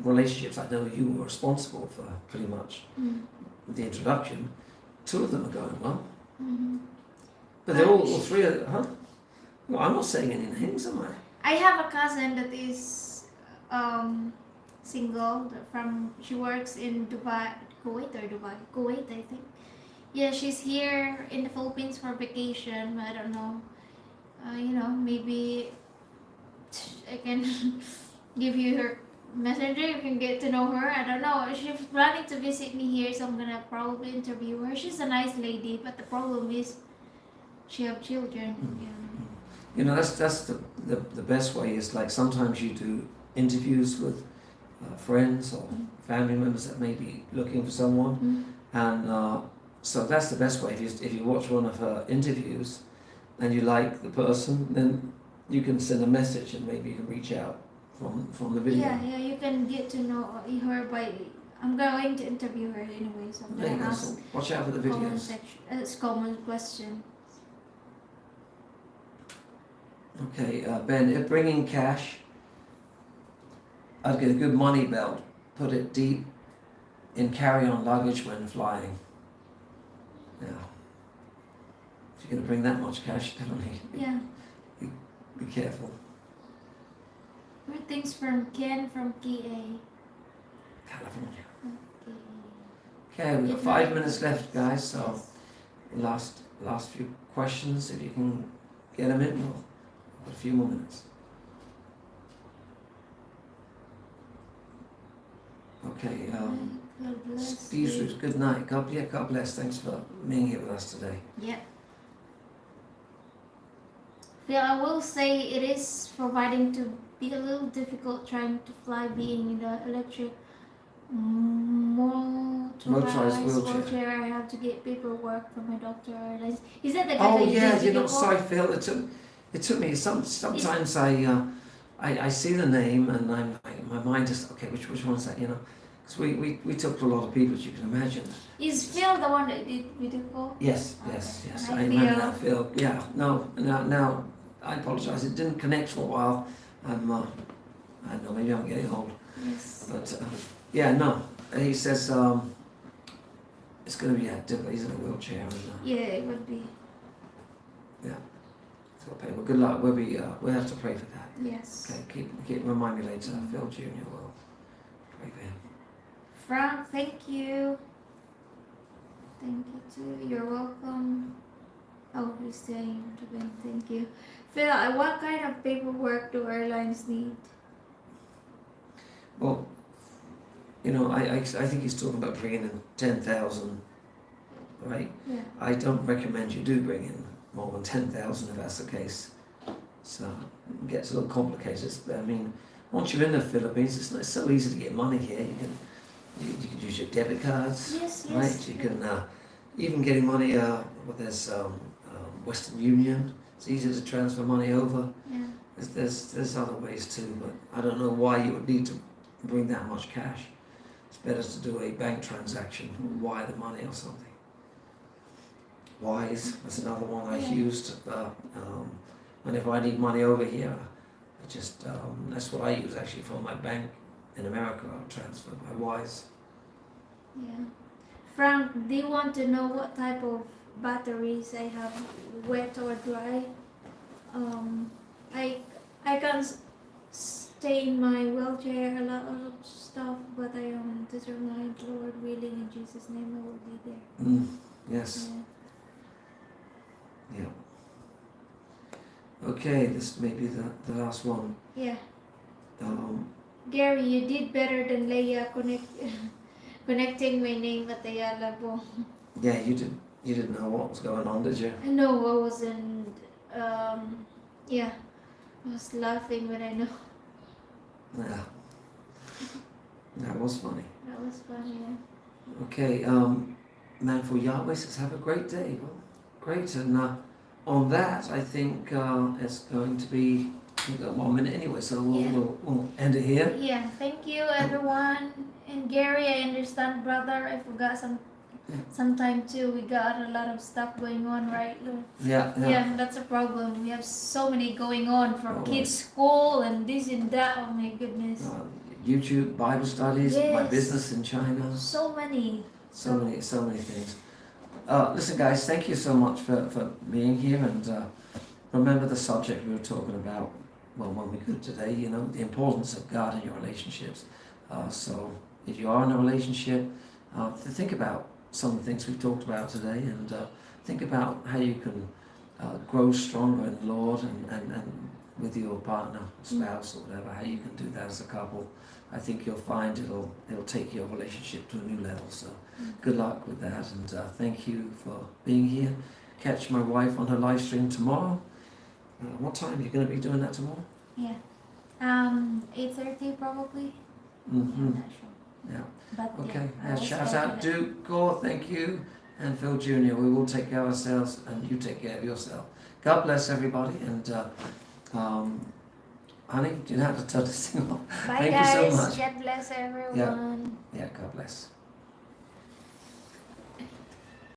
Speaker 2: relationships I know you were responsible for pretty much the introduction. 2 of them are going well.
Speaker 1: Mm-hmm.
Speaker 2: But they're all 3 are, huh? Well, I'm not saying any names, am I?
Speaker 1: I have a cousin that is single. She works in Kuwait, I think. Yeah, she's here in the Philippines for vacation. I don't know. Maybe I can give you her messenger. You can get to know her. I don't know. She's planning to visit me here, so I'm gonna probably interview her. She's a nice lady, but the problem is she have children.
Speaker 2: That's the best way is like sometimes you do interviews with friends or family members that may be looking for someone, and so that's the best way. If you watch one of her interviews and you like the person, then you can send a message and maybe you can reach out from the video.
Speaker 1: Yeah, you can get to know her by. I'm going to interview her anyway, so I'm gonna ask.
Speaker 2: So watch out for the videos.
Speaker 1: It's common question.
Speaker 2: Okay, Ben, if bringing cash, I'd get a good money belt, put it deep in carry-on luggage when flying. Now, if you're going to bring that much cash, definitely be careful.
Speaker 1: Greetings from Ken from PA.
Speaker 2: California.
Speaker 1: Okay.
Speaker 2: Okay, we've got
Speaker 1: Good
Speaker 2: 5
Speaker 1: night.
Speaker 2: minutes left, guys, so
Speaker 1: Yes.
Speaker 2: last few questions, if you can get them in, we'll have a few more minutes. Okay,
Speaker 1: God bless
Speaker 2: Steve's
Speaker 1: you.
Speaker 2: Roots, good night. God bless. Thanks for being here with us today.
Speaker 1: Yep. Phil, I will say it is providing to be a little difficult trying to fly being in the electric
Speaker 2: Motorized
Speaker 1: motorized
Speaker 2: wheelchair.
Speaker 1: wheelchair. I have to get paperwork from my doctor. Is that the guy
Speaker 2: Oh
Speaker 1: that you
Speaker 2: yeah,
Speaker 1: did
Speaker 2: you know,
Speaker 1: video for?
Speaker 2: sorry Phil, it took me sometimes I see the name and my mind is okay, which one's that, you know? Because we talk to a lot of people, as you can imagine.
Speaker 1: Is Phil the one that did video for?
Speaker 2: Yes,
Speaker 1: Okay.
Speaker 2: yes.
Speaker 1: Hi,
Speaker 2: I remember
Speaker 1: Phil.
Speaker 2: now, Phil. Yeah, no, now I apologise. It didn't connect for a while. I don't know, maybe I'm getting old.
Speaker 1: Yes.
Speaker 2: But yeah, no. He says it's going to be difficult. He's in a wheelchair and
Speaker 1: Yeah, it would be.
Speaker 2: so okay. Well, good luck. We'll have to pray for that.
Speaker 1: Yes.
Speaker 2: Okay, keep remind me later. Phil Jr. will pray for him.
Speaker 1: Frank, thank you. Thank you too. You're welcome. Oh, he's saying to Ben, thank you. Phil, what kind of paperwork do airlines need?
Speaker 2: Well, you know, I think he's talking about bringing in 10,000, right?
Speaker 1: Yeah.
Speaker 2: I don't recommend you do bring in more than 10,000 if that's the case. So it gets a little complicated. But I mean, once you're in the Philippines, it's so easy to get money here. You can use your debit cards,
Speaker 1: Yes,
Speaker 2: right?
Speaker 1: yes.
Speaker 2: You can even getting money. There's Western Union. It's easy to transfer money over.
Speaker 1: Yeah.
Speaker 2: There's other ways too, but I don't know why you would need to bring that much cash. It's better to do a bank transaction, wire the money or something. Wise, that's another one I used. Whenever I need money over here, I just that's what I use actually for my bank in America. I'll transfer by Wise.
Speaker 1: Yeah. Frank, do you want to know what type of batteries I have, wet or dry? I can stay in my wheelchair a lot of stuff, but I am determined, Lord willing, in Jesus' name I will be there.
Speaker 2: Yes.
Speaker 1: Yeah.
Speaker 2: Yeah. Okay, this may be the last one.
Speaker 1: Yeah.
Speaker 2: Gary,
Speaker 1: Gary, you did better than Leia connecting my name at Ayala po.
Speaker 2: yeah, you didn't know what was going on, did you?
Speaker 1: No, I wasn't. Yeah, I was laughing when I know.
Speaker 2: Yeah. That was funny.
Speaker 1: That was funny. Yeah.
Speaker 2: Okay, Man for Yahweh says, have a great day. Well, great. And on that, I think it's going to be, we've got 1 minute anyway, so we'll end it here.
Speaker 1: Yeah, thank you everyone. And Gary, I understand, brother. I forgot sometime too. We got a lot of stuff going on, right, Lou?
Speaker 2: Yeah.
Speaker 1: Yeah, that's a problem. We have so many going on from
Speaker 2: Always.
Speaker 1: kids' school and this and that. Oh my goodness.
Speaker 2: YouTube, Bible studies, my
Speaker 1: Yes.
Speaker 2: business in China.
Speaker 1: So many.
Speaker 2: So many things. Listen, guys, thank you so much for being here, and remember the subject we were talking about. Well, when we could today, you know, the importance of God in your relationships. So, if you are in a relationship, think about some of the things we've talked about today, and think about how you can grow stronger in the Lord and with your partner, spouse, or whatever. How you can do that as a couple. I think you'll find it'll take your relationship to a new level. So good luck with that, and thank you for being here. Catch my wife on her live stream tomorrow. What time are you going to be doing that tomorrow?
Speaker 1: Yeah. 8:30 probably.
Speaker 2: Mm-hmm.
Speaker 1: I'm not sure.
Speaker 2: Yeah.
Speaker 1: But
Speaker 2: Okay.
Speaker 1: yeah, I will
Speaker 2: Shout
Speaker 1: schedule
Speaker 2: out
Speaker 1: it.
Speaker 2: Duke, Gore, thank you, and Phil Jr. We will take care of ourselves, and you take care of yourself. God bless everybody, and honey, you don't have to turn this thing off.
Speaker 1: Bye
Speaker 2: Thank
Speaker 1: guys.
Speaker 2: you so much.
Speaker 1: God bless everyone.
Speaker 2: Yeah, God bless.